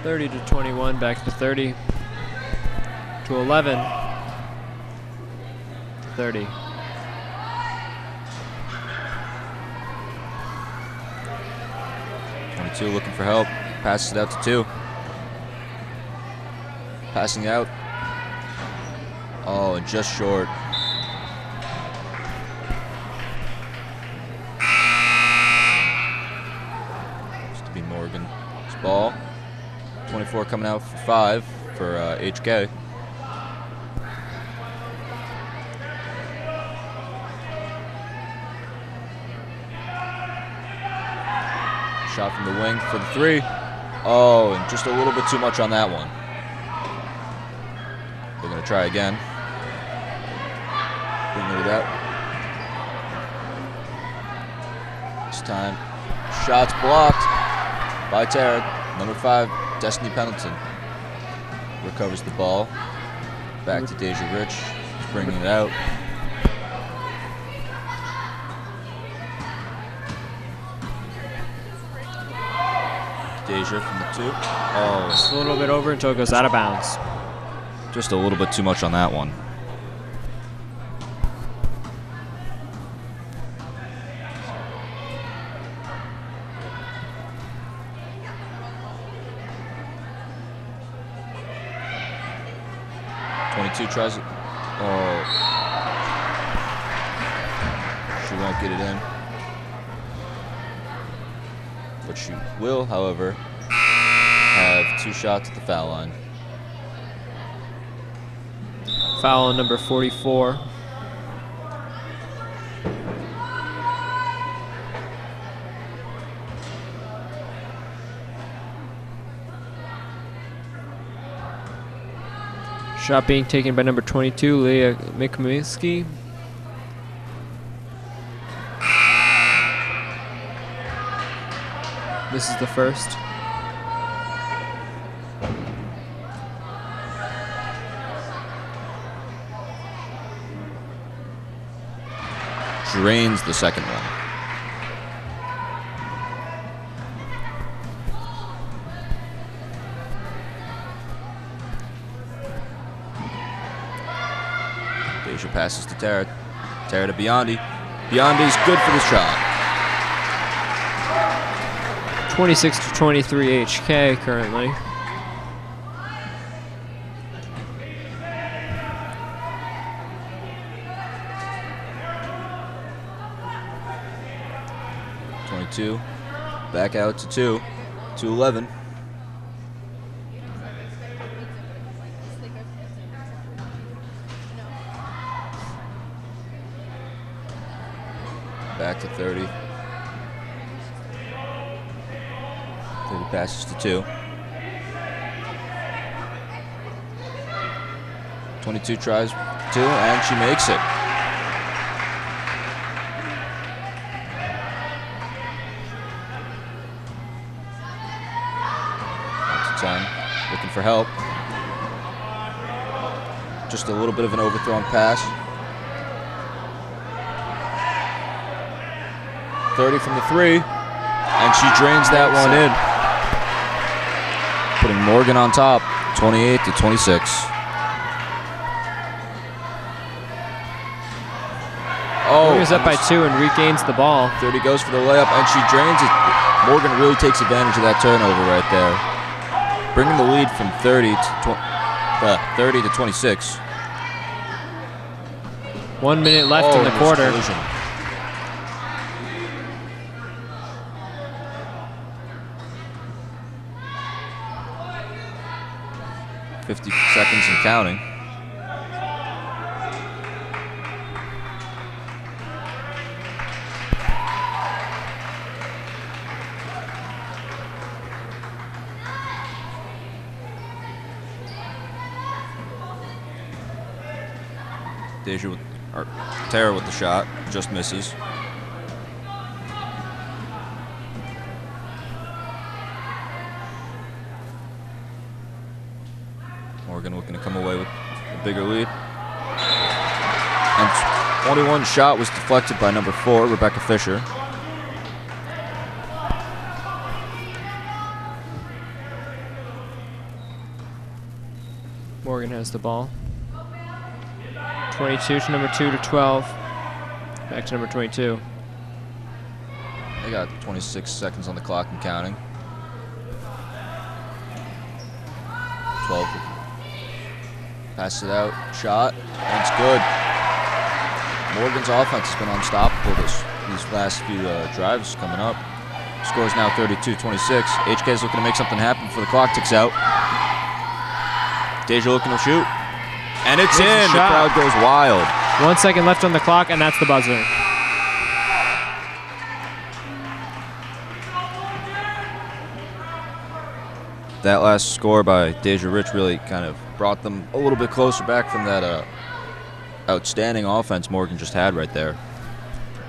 30 to 21, back to 30 to 11 to 30. Looking for help. Passes it out to 2. Passing out. Oh, and just short. Used to be Morgan's ball. 24 coming out for 5 for HK. Shot from the wing for the 3. Oh, and just a little bit too much on that one. They're going to try again. Bring it out. This time, shots blocked by Tara. Number 5, Destiny Pendleton. Recovers the ball. Back to Deja Rich. She's bringing it out. Deja from the 2. Oh, just a little bit over until it goes out of bounds. Just a little bit too much on that one. Tries it. Oh. She won't get it in. But she will, however, have 2 shots at the foul line. foul on number 44. Shot being taken by number 22, Leah Mikminski. This is the first. Drains the second one. Deja passes to Tara. Tara to Biondi. Biondi's good for the shot. 26-23 HK currently. Back out to 2. 2-11. Back to 30. 30 passes to 2. 22 tries 2, and she makes it. Looking for help. Just a little bit of an overthrown pass. 30 from the 3, and she drains that one in. Putting Morgan on top, 28-26. Oh, Morgan's up by 2 and regains the ball. 30 goes for the layup, and she drains it. Morgan really takes advantage of that turnover right there. Bringing the lead from 30 to 26. 1 minute left in the quarter. Collision. $50 seconds and counting. Deja with, or Tara with the shot, just misses. Morgan looking to come away with a bigger lead. And 21 shot was deflected by number 4, Rebecca Fisher. Morgan has the ball. 22 to number 2 to 12. Back to number 22. They got 26 seconds on the clock and counting. 12. Pass it out. Shot. And it's good. Morgan's offense has been unstoppable these last few drives coming up. Score is now 32-26. HK is looking to make something happen before the clock ticks out. Deja looking to shoot. And it's in. The crowd goes wild. 1 second left on the clock, and that's the buzzer. That last score by Deja Rich really kind of brought them a little bit closer back from that outstanding offense Morgan just had right there.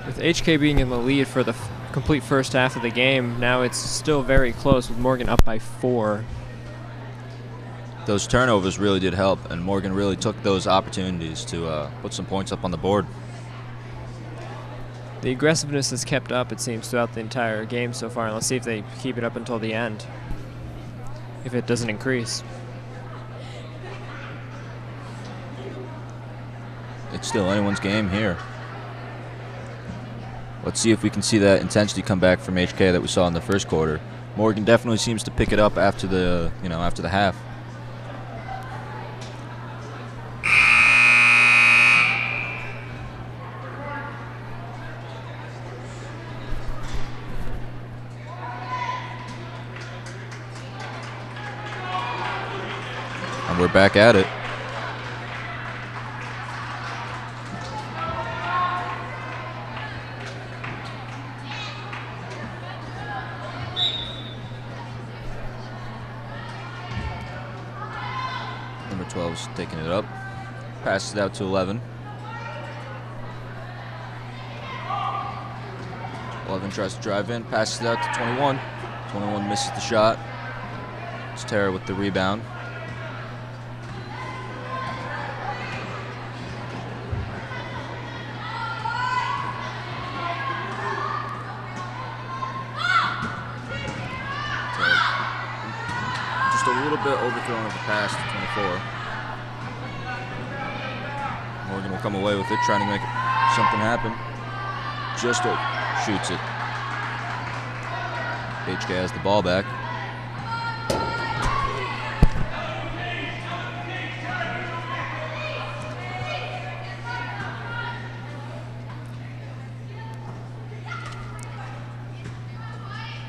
With HK being in the lead for the complete first half of the game, now it's still very close with Morgan up by 4. Those turnovers really did help, and Morgan really took those opportunities to put some points up on the board. The aggressiveness has kept up, it seems, throughout the entire game so far, and let's see if they keep it up until the end, if it doesn't increase. It's still anyone's game here. Let's see if we can see that intensity come back from HK that we saw in the first quarter. Morgan definitely seems to pick it up after the, after the half. And we're back at it. 12's taking it up. Passes it out to 11. 11 tries to drive in, passes it out to 21. 21 misses the shot. It's Tara with the rebound. Just a little bit overthrown of the pass to 24. Morgan will come away with it, trying to make something happen. Just shoots it. HK has the ball back.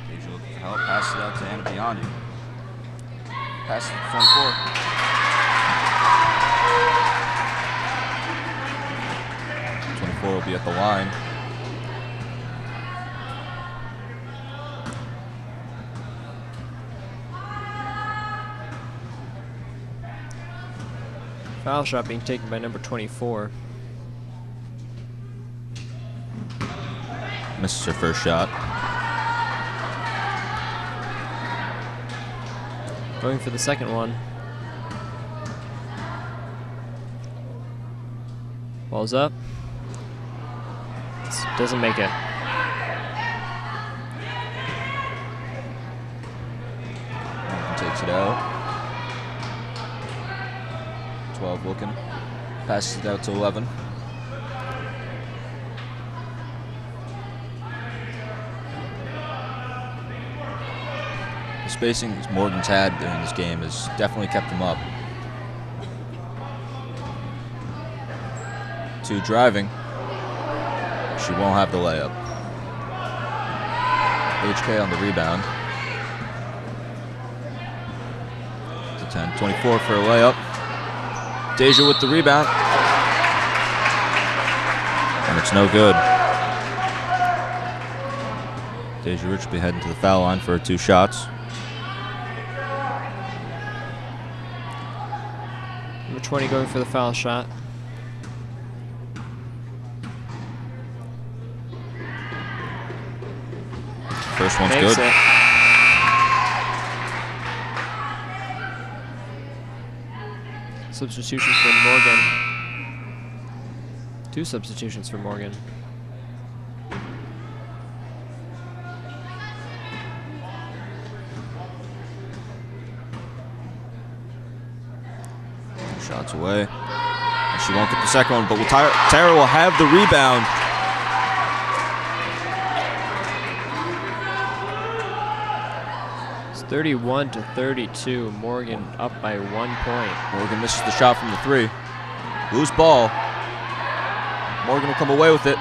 Deja looking for help, passes it out to Anna Biondi. Passes it to 24. Will be at the line. Foul shot being taken by number 24. Misses her first shot. Going for the second one. Ball's up. Doesn't make it. Takes it out. 12 looking. Passes it out to 11. The spacing Morgan's had during this game has definitely kept him up. 2 driving. She won't have the layup. HK on the rebound. To 10, 24 for a layup. Deja with the rebound. And it's no good. Deja Rich will be heading to the foul line for her 2 shots. Number 20 going for the foul shot. First one's Makes good. It. Substitution for Morgan. 2 substitutions for Morgan. Shots away. And she won't get the second one, but Tara will have the rebound. It's 31-32. Morgan up by 1 point. Morgan misses the shot from the 3. Loose ball. Morgan will come away with it.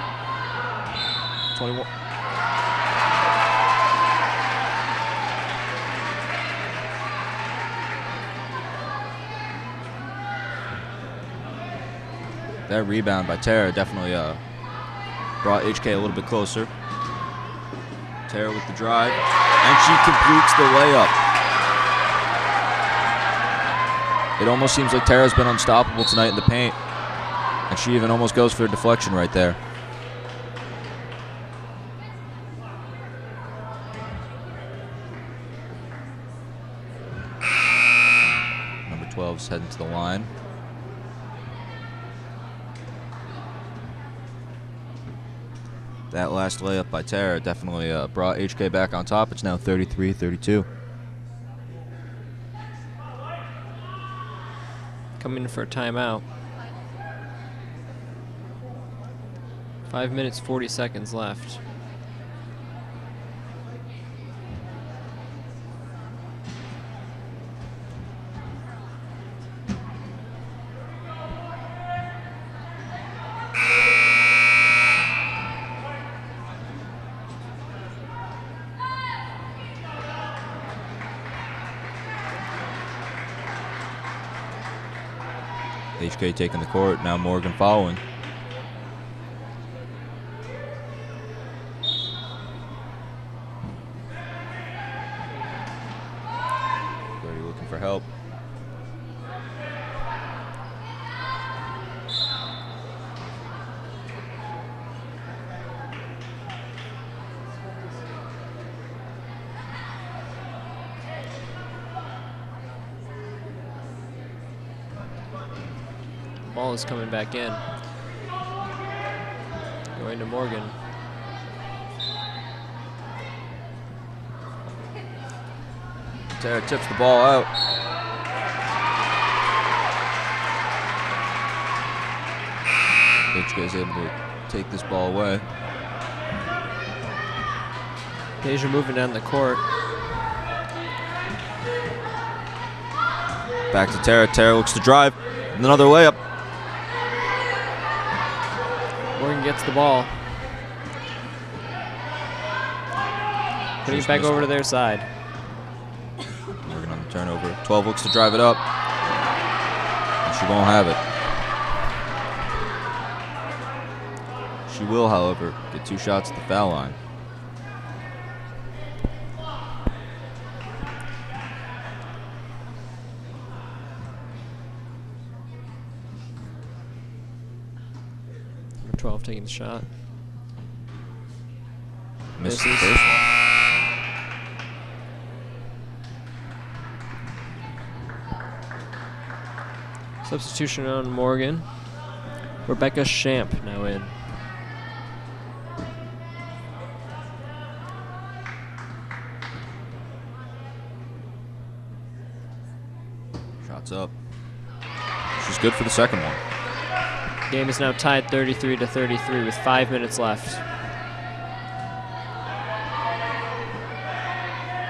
21. That rebound by Tara definitely brought HK a little bit closer. Tara with the drive, and she completes the layup. It almost seems like Tara's been unstoppable tonight in the paint, and she even almost goes for a deflection right there. Number 12's heading to the line. That last layup by Tara definitely brought HK back on top. It's now 33-32. Coming in for a timeout. 5 minutes, 40 seconds left. HK taking the court, now Morgan following. Brady looking for help. Ball is coming back in. Going to Morgan. Tara tips the ball out. HK is able to take this ball away. Deja moving down the court. Back to Tara. Tara looks to drive. Another layup. Morgan gets the ball. Putting it back over to their side. Morgan on the turnover. 12 looks to drive it up. And she won't have it. She will, however, get 2 shots at the foul line. Number 12 taking the shot. Missed the first one. Substitution on Morgan. Rebecca Champ now in. Shots up. She's good for the second one. Game is now tied 33-33 with 5 minutes left.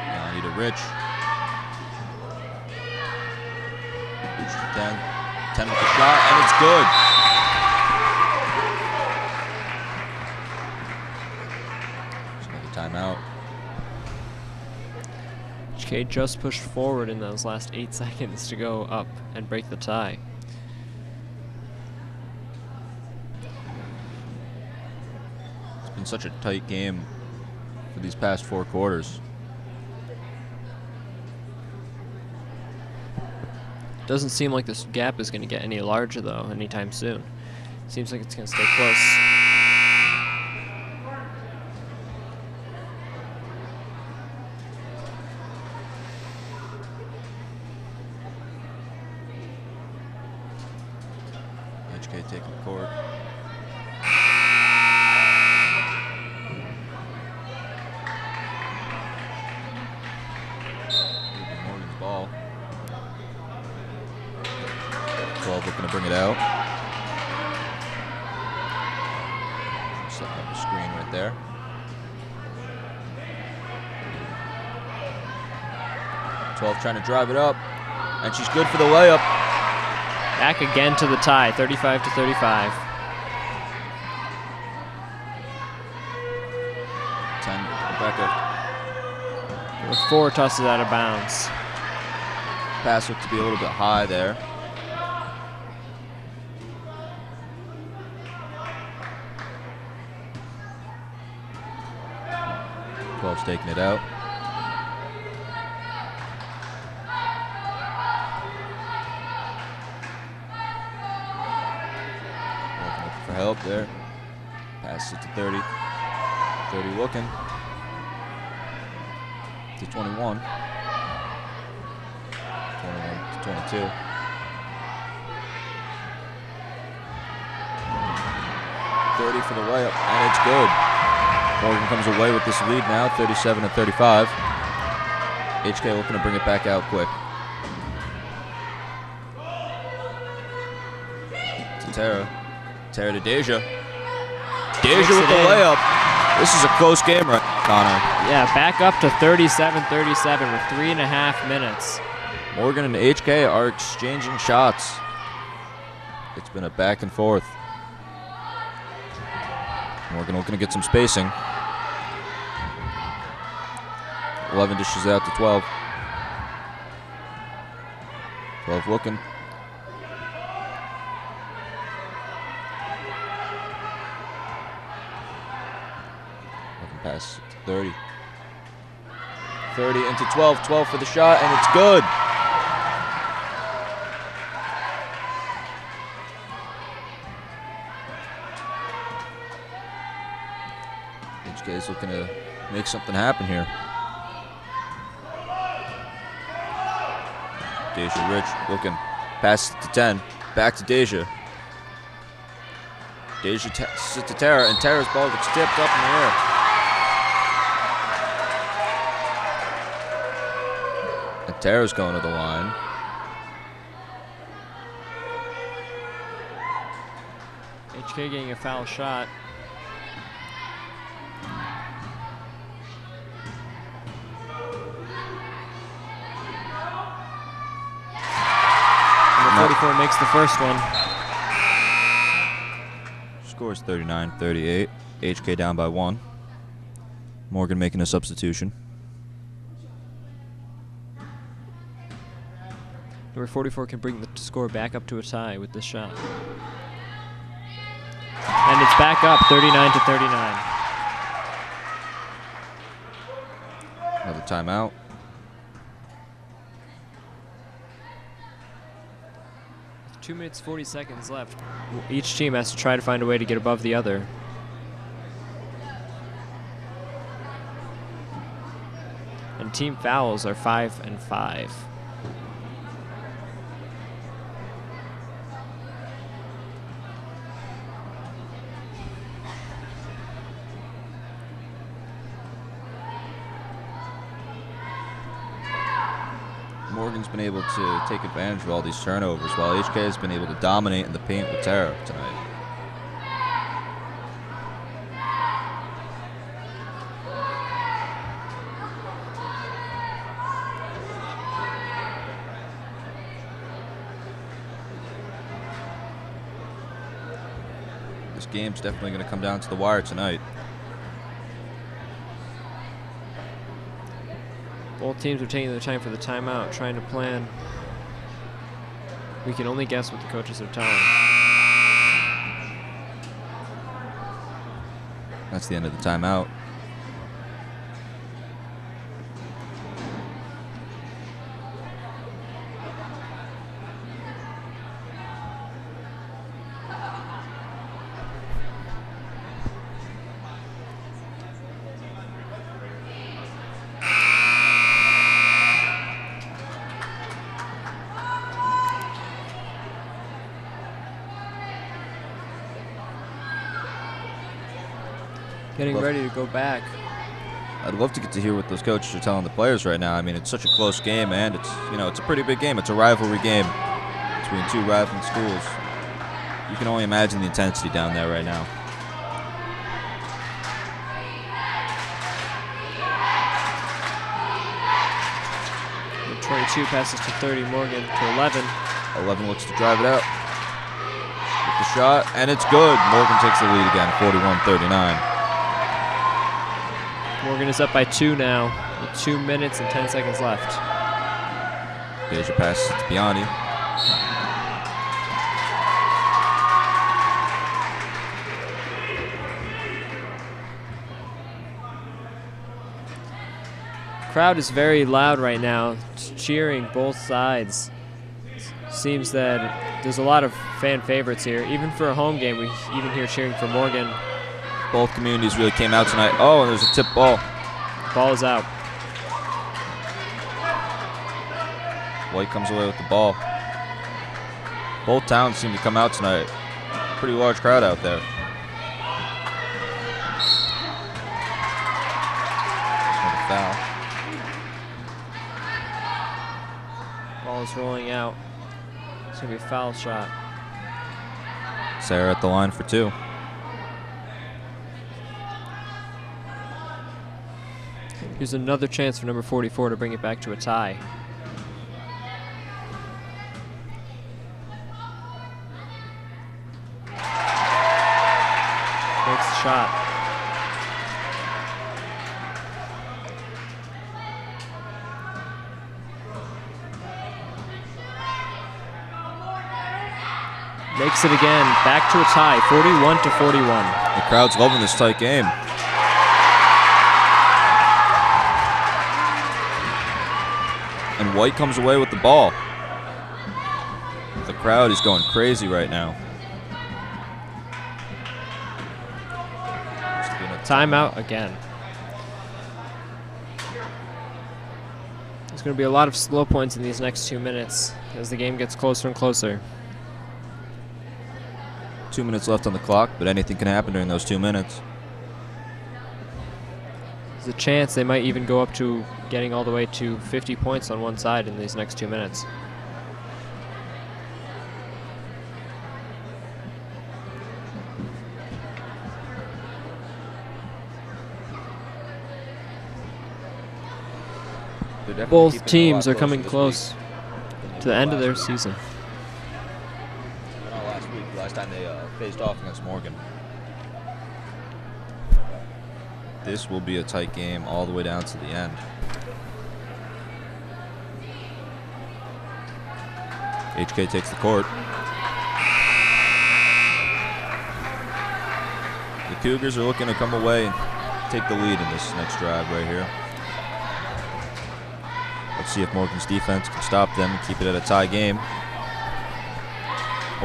Now Anita Rich. Reach to 10. 10 with the shot, and it's good. There's another timeout. HK just pushed forward in those last 8 seconds to go up and break the tie. It's been such a tight game for these past 4 quarters. Doesn't seem like this gap is going to get any larger, though, anytime soon. Seems like it's going to stay close. HK taking the court. Morgan's ball. 12 looking to bring it out. Setting up the screen right there. .12 trying to drive it up, and she's good for the layup. Back again to the tie, 35-35. 10, Rebecca. Number 4 tosses out of bounds. Pass looked to be a little bit high there. .12's taking it out. Looking for help there. Passes it to 30. 30 looking. To 21. 21 to 22. .30 for the layup, and it's good. Morgan comes away with this lead now, 37-35. HK looking to bring it back out quick. To Tara. Tara to Deja. Deja with the layup. This is a close game right now, Connor. Yeah, back up to 37-37 with 3.5 minutes. Morgan and HK are exchanging shots. It's been a back and forth. Morgan looking to get some spacing. 11 dishes out to 12. 12 looking. Looking pass to 30. 30 into 12. 12 for the shot, and it's good. HK is looking to make something happen here. Deja Rich looking, pass to 10, back to Deja. Deja passes it to Tara, and Tara's ball gets tipped up in the air. And Tara's going to the line. HK getting a foul shot. Number 44 makes the first one. Scores 39-38. HK down by 1. Morgan making a substitution. Number 44 can bring the score back up to a tie with this shot. And it's back up, 39-39. Another timeout. With 2 minutes, 40 seconds left. Each team has to try to find a way to get above the other. And team fouls are 5 and 5. Morgan's been able to take advantage of all these turnovers, while HK has been able to dominate in the paint with Tara tonight. This game's definitely going to come down to the wire tonight. Both teams are taking their time for the timeout, trying to plan. We can only guess what the coaches are telling. That's the end of the timeout. Getting ready to go back. I'd love to get to hear what those coaches are telling the players right now. I mean, it's such a close game, and it's, you know, it's a pretty big game. It's a rivalry game between two rivaling schools. You can only imagine the intensity down there right now. The 22 passes to 30, Morgan to 11. 11 looks to drive it out. With the shot, and it's good. Morgan takes the lead again, 41-39. Morgan is up by 2 now, with 2 minutes and 10 seconds left. Deja passes to Biani. Crowd is very loud right now, cheering both sides. Seems that there's a lot of fan favorites here. Even for a home game, we even hear cheering for Morgan. Both communities really came out tonight. Oh, and there's a tip ball. Ball is out. White comes away with the ball. Both towns seem to come out tonight. Pretty large crowd out there. Another foul. Ball is rolling out. It's going to be a foul shot. Sarah at the line for 2. Here's another chance for number 44 to bring it back to a tie. Makes the shot. Makes it again, back to a tie, 41-41. The crowd's loving this tight game. And White comes away with the ball. The crowd is going crazy right now. Timeout again. There's going to be a lot of slow points in these next 2 minutes as the game gets closer and closer. 2 minutes left on the clock, but anything can happen during those 2 minutes. There's a chance they might even go up to getting all the way to 50 points on one side in these next 2 minutes. Both teams are coming close to the end of their season. Last time they faced off against Morgan. This will be a tight game all the way down to the end. HK takes the court. The Cougars are looking to come away and take the lead in this next drive right here. Let's see if Morgan's defense can stop them and keep it at a tie game.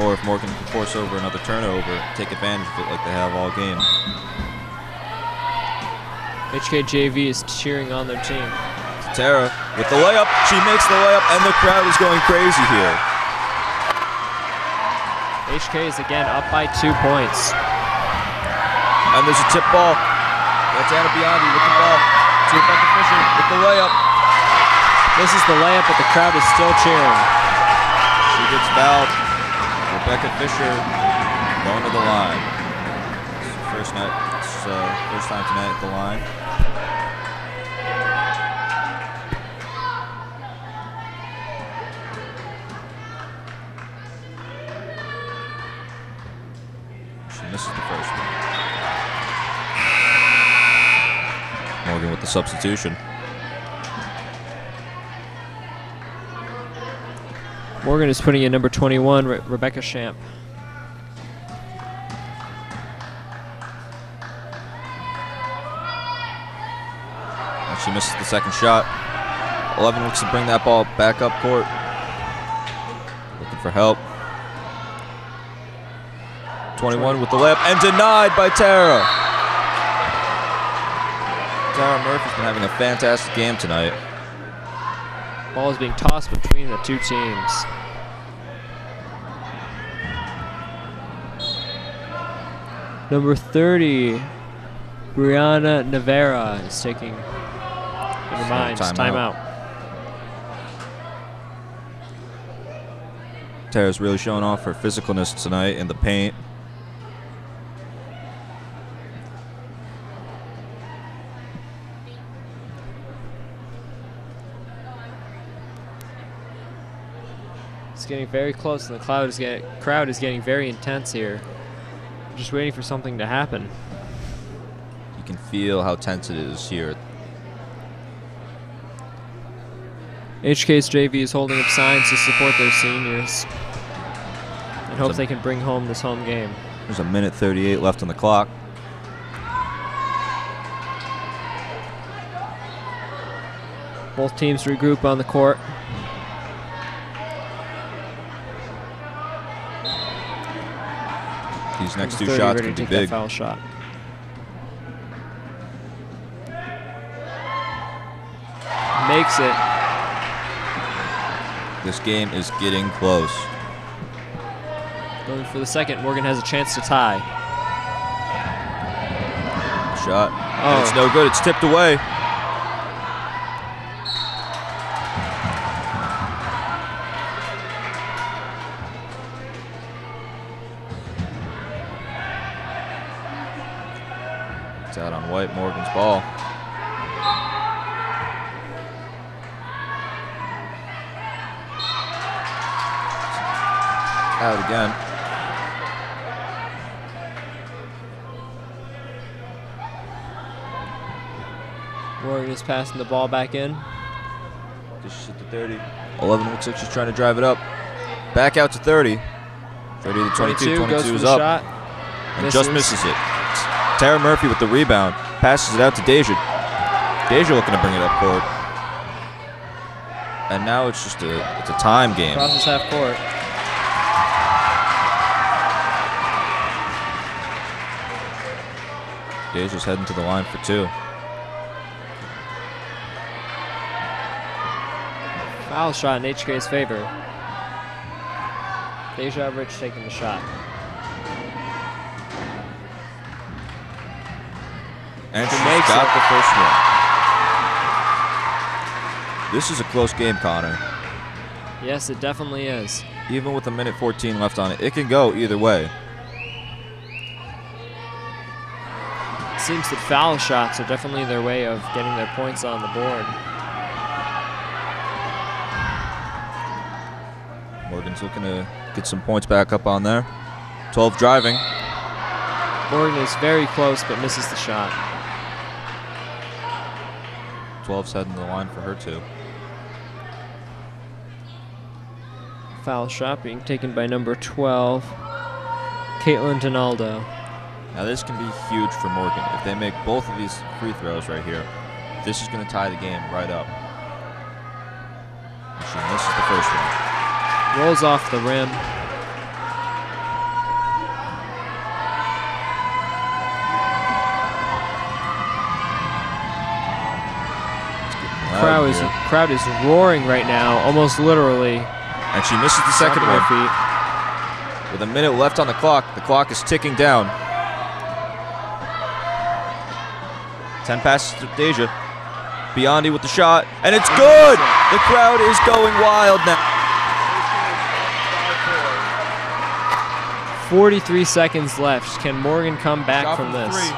Or if Morgan can force over another turnover, take advantage of it like they have all game. HKJV is cheering on their team. Tara with the layup. She makes the layup, and the crowd is going crazy here. HK is again up by 2 points. And there's a tip ball. That's Anna Biondi with the ball. To Rebecca Fisher with the layup. This is the layup, but the crowd is still cheering. She gets fouled. Rebecca Fisher going to the line. First time tonight at the line. She misses the first one. Morgan with the substitution. Morgan is putting in number 21, Rebecca Shamp. And she misses the second shot. 11 looks to bring that ball back up court. Looking for help. 21 with the layup and denied by Tara. Tara Murphy's been having a fantastic game tonight. Ball is being tossed between the two teams. Number 30, Brianna Navarra is taking, never mind, timeout. Tara's really showing off her physicalness tonight in the paint. It's getting very close, and the crowd is getting very intense here. I'm just waiting for something to happen. You can feel how tense it is here. HK's JV is holding up signs to support their seniors and hope they can bring home this home game. There's a minute 38 left on the clock. Both teams regroup on the court. These next two shots could be big. Foul shot. Makes it. This game is getting close. Going for the second. Morgan has a chance to tie. Shot. Oh. And it's no good. It's tipped away. It's out on White. Morgan's ball. Out again. Morgan is passing the ball back in. Just at the 30. 11 looks like she's trying to drive it up. Back out to 30. 30 to 22. 22 is up. Shot. And just misses it. Tara Murphy with the rebound. Passes it out to Deja. Deja looking to bring it up court. And now it's just a time game. Crosses half court. Deja's heading to the line for two. Foul shot in HK's favor. Deja Rich taking the shot. got the first one. This is a close game, Connor. Yes, it definitely is. Even with 1:14 left on it, it can go either way. It seems that foul shots are definitely their way of getting their points on the board. Morgan's looking to get some points back up on there. 12 driving. Morgan is very close but misses the shot. 12's heading to the line for her too. Foul shot being taken by number 12, Caitlin Donaldo. Now this can be huge for Morgan. If they make both of these free throws right here, this is going to tie the game right up. And she misses the first one. Rolls off the rim. Crowd is roaring right now, almost literally. And she misses the second one. With a minute left on the clock is ticking down. 10 passes to Deja. Biondi with the shot, and it's good! The crowd is going wild now. 43 seconds left. Can Morgan come back from this? Three.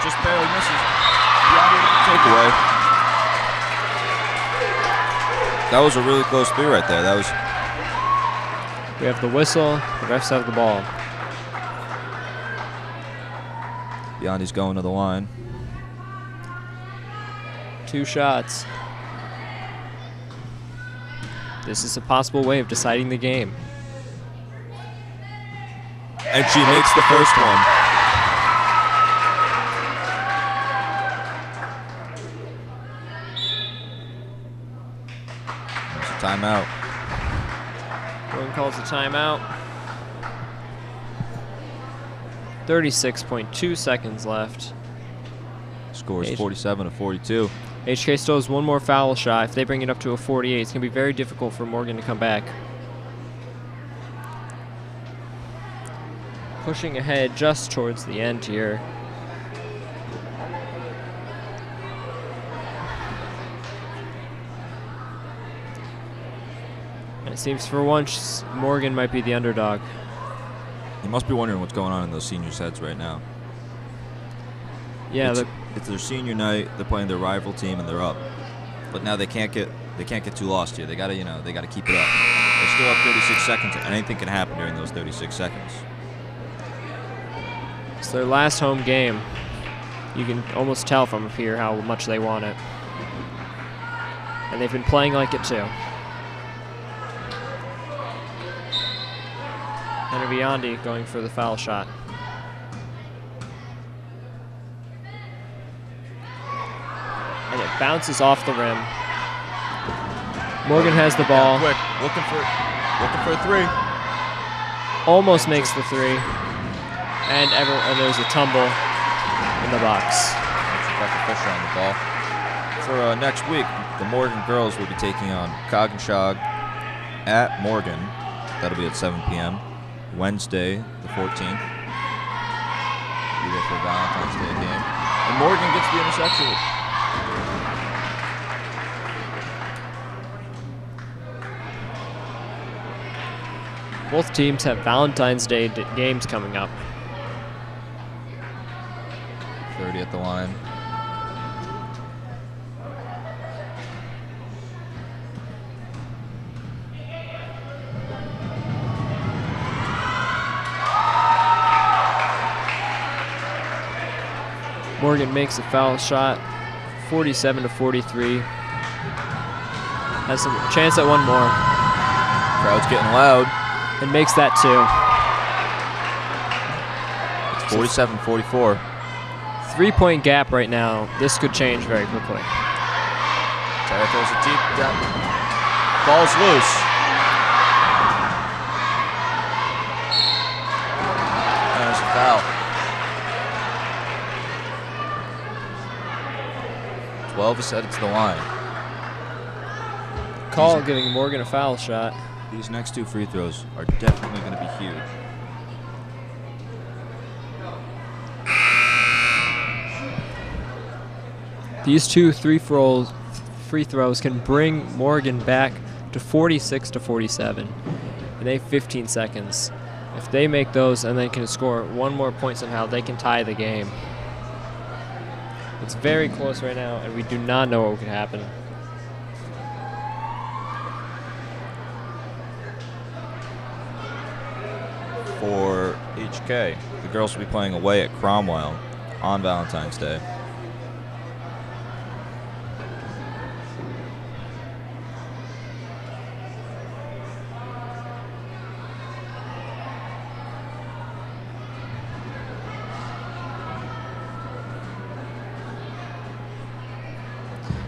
Just barely misses. Takeaway. That was a really close three right there. That was. We have the whistle. The refs have the ball. Biondi's going to the line. 2 shots. This is a possible way of deciding the game. And she makes the first one. There's a timeout. Morgan calls a timeout. 36.2 seconds left. Score is 47-42. HK still has one more foul shot. If they bring it up to a 48, it's going to be very difficult for Morgan to come back. Pushing ahead just towards the end here. And it seems for once Morgan might be the underdog. You must be wondering what's going on in those seniors' heads right now. Yeah, it's their senior night. They're playing their rival team and they're up. But now they can't get too lost here. They gotta keep it up. They still have 36 seconds, and anything can happen during those 36 seconds. It's their last home game. You can almost tell from up here how much they want it. And they've been playing like it too. And Biondi going for the foul shot. And it bounces off the rim. Morgan has the ball. Quick, looking for a three. Almost makes the three. And there's a tumble in the box. Rebecca Fisher on the ball. For next week, the Morgan girls will be taking on Coggeshall at Morgan. That'll be at 7 p.m. Wednesday, the 14th. Be there for Valentine's Day game. And Morgan gets the interception. Both teams have Valentine's Day games coming up. 30 at the line. Morgan makes a foul shot, 47-43. Has a chance at one more. Crowd's getting loud. And makes that two. It's 47-44. 3-point gap right now. This could change very quickly. Tara throws it deep. Ball's loose. There's a foul. 12 is headed to the line. Call giving Morgan a foul shot. These next two free throws are definitely going to be huge. These two free throws can bring Morgan back to 46-47, and they have 15 seconds. If they make those and then can score one more point somehow, they can tie the game. It's very close right now, and we do not know what could happen. For HK, the girls will be playing away at Cromwell on Valentine's Day.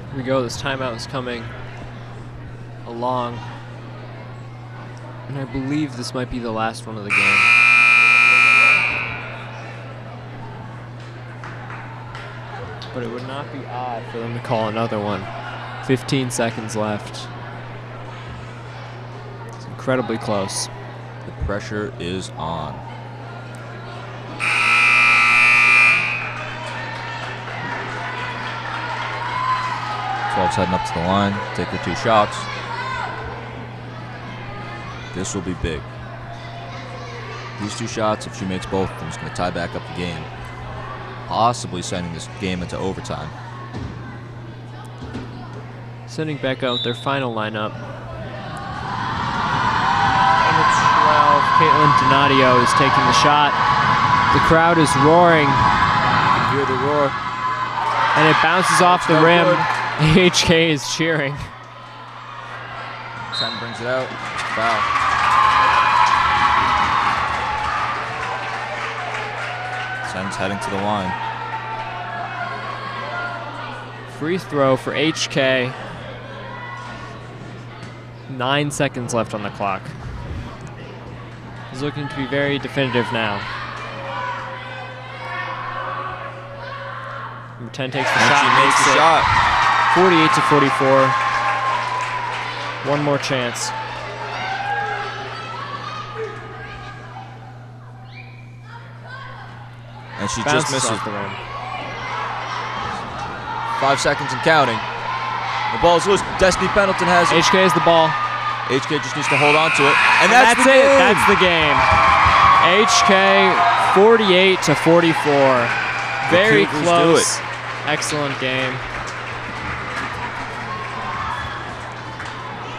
Here we go, this timeout is coming along. And I believe this might be the last one of the game. But it would not be odd for them to call another one. 15 seconds left. It's incredibly close. The pressure is on. Twelve's heading up to the line, take their 2 shots. This will be big. These 2 shots, if she makes both of them, is going to tie back up the game, possibly sending this game into overtime. Sending back out their final lineup. Number 12, Caitlin Donadio is taking the shot. The crowd is roaring. You hear the roar. And it bounces off the rim. HK is cheering. Sen brings it out. Foul. Sen's heading to the line. Free throw for HK. 9 seconds left on the clock. It's looking to be very definitive now. Number 10 takes the And shot. she makes the shot. 48-44. One more chance. And she Bounces just misses. off the rim. 5 seconds and counting. The ball is loose. Destiny Pendleton has it. HK has the ball. HK just needs to hold on to it. And that's the it. game. That's the game. HK 48-44. Very Cougars close. do it. Excellent game.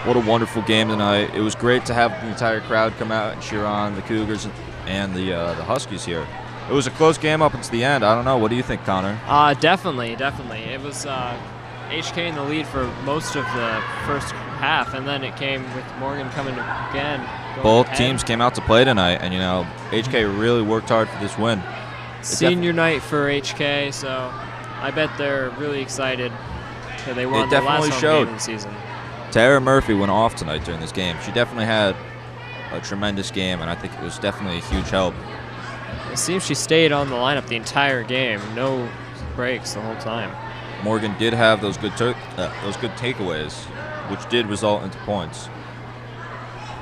What a wonderful game tonight. It was great to have the entire crowd come out and cheer on the Cougars and the Huskies here. It was a close game up until the end. I don't know. What do you think, Connor? Definitely. It was HK in the lead for most of the first half, and then it came with Morgan coming again. Both ahead. teams came out to play tonight, and, you know, HK really worked hard for this win. Senior night for HK, so I bet they're really excited that they won the last home game of the season. Tara Murphy went off tonight during this game. She definitely had a tremendous game, and I think it was definitely a huge help. It seems she stayed on the lineup the entire game, no breaks the whole time. Morgan did have those good takeaways, which did result into points.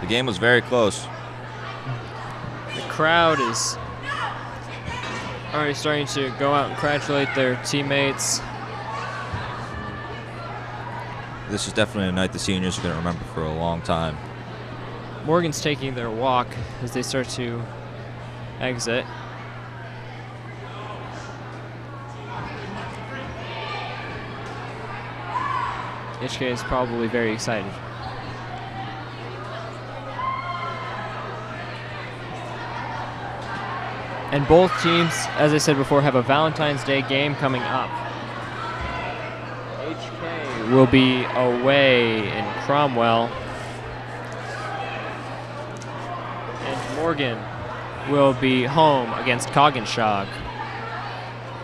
The game was very close. The crowd is already starting to go out and congratulate their teammates. This is definitely a night the seniors are going to remember for a long time. Morgan's taking their walk as they start to exit. HK is probably very excited. And both teams, as I said before, have a Valentine's Day game coming up. HK will be away in Cromwell. And Morgan will be home against Coggenshaw.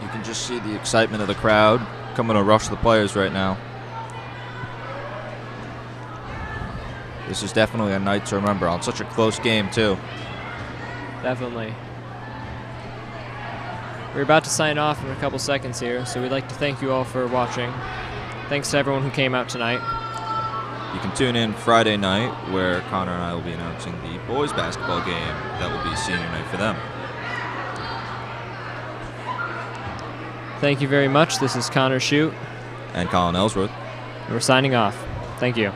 You can just see the excitement of the crowd coming to rush the players right now. This is definitely a night to remember on such a close game, too. Definitely. We're about to sign off in a couple seconds here, so we'd like to thank you all for watching. Thanks to everyone who came out tonight. You can tune in Friday night, where Connor and I will be announcing the boys' basketball game that will be senior night for them. Thank you very much. This is Connor Shute. and Colin Ellsworth. We're signing off. Thank you.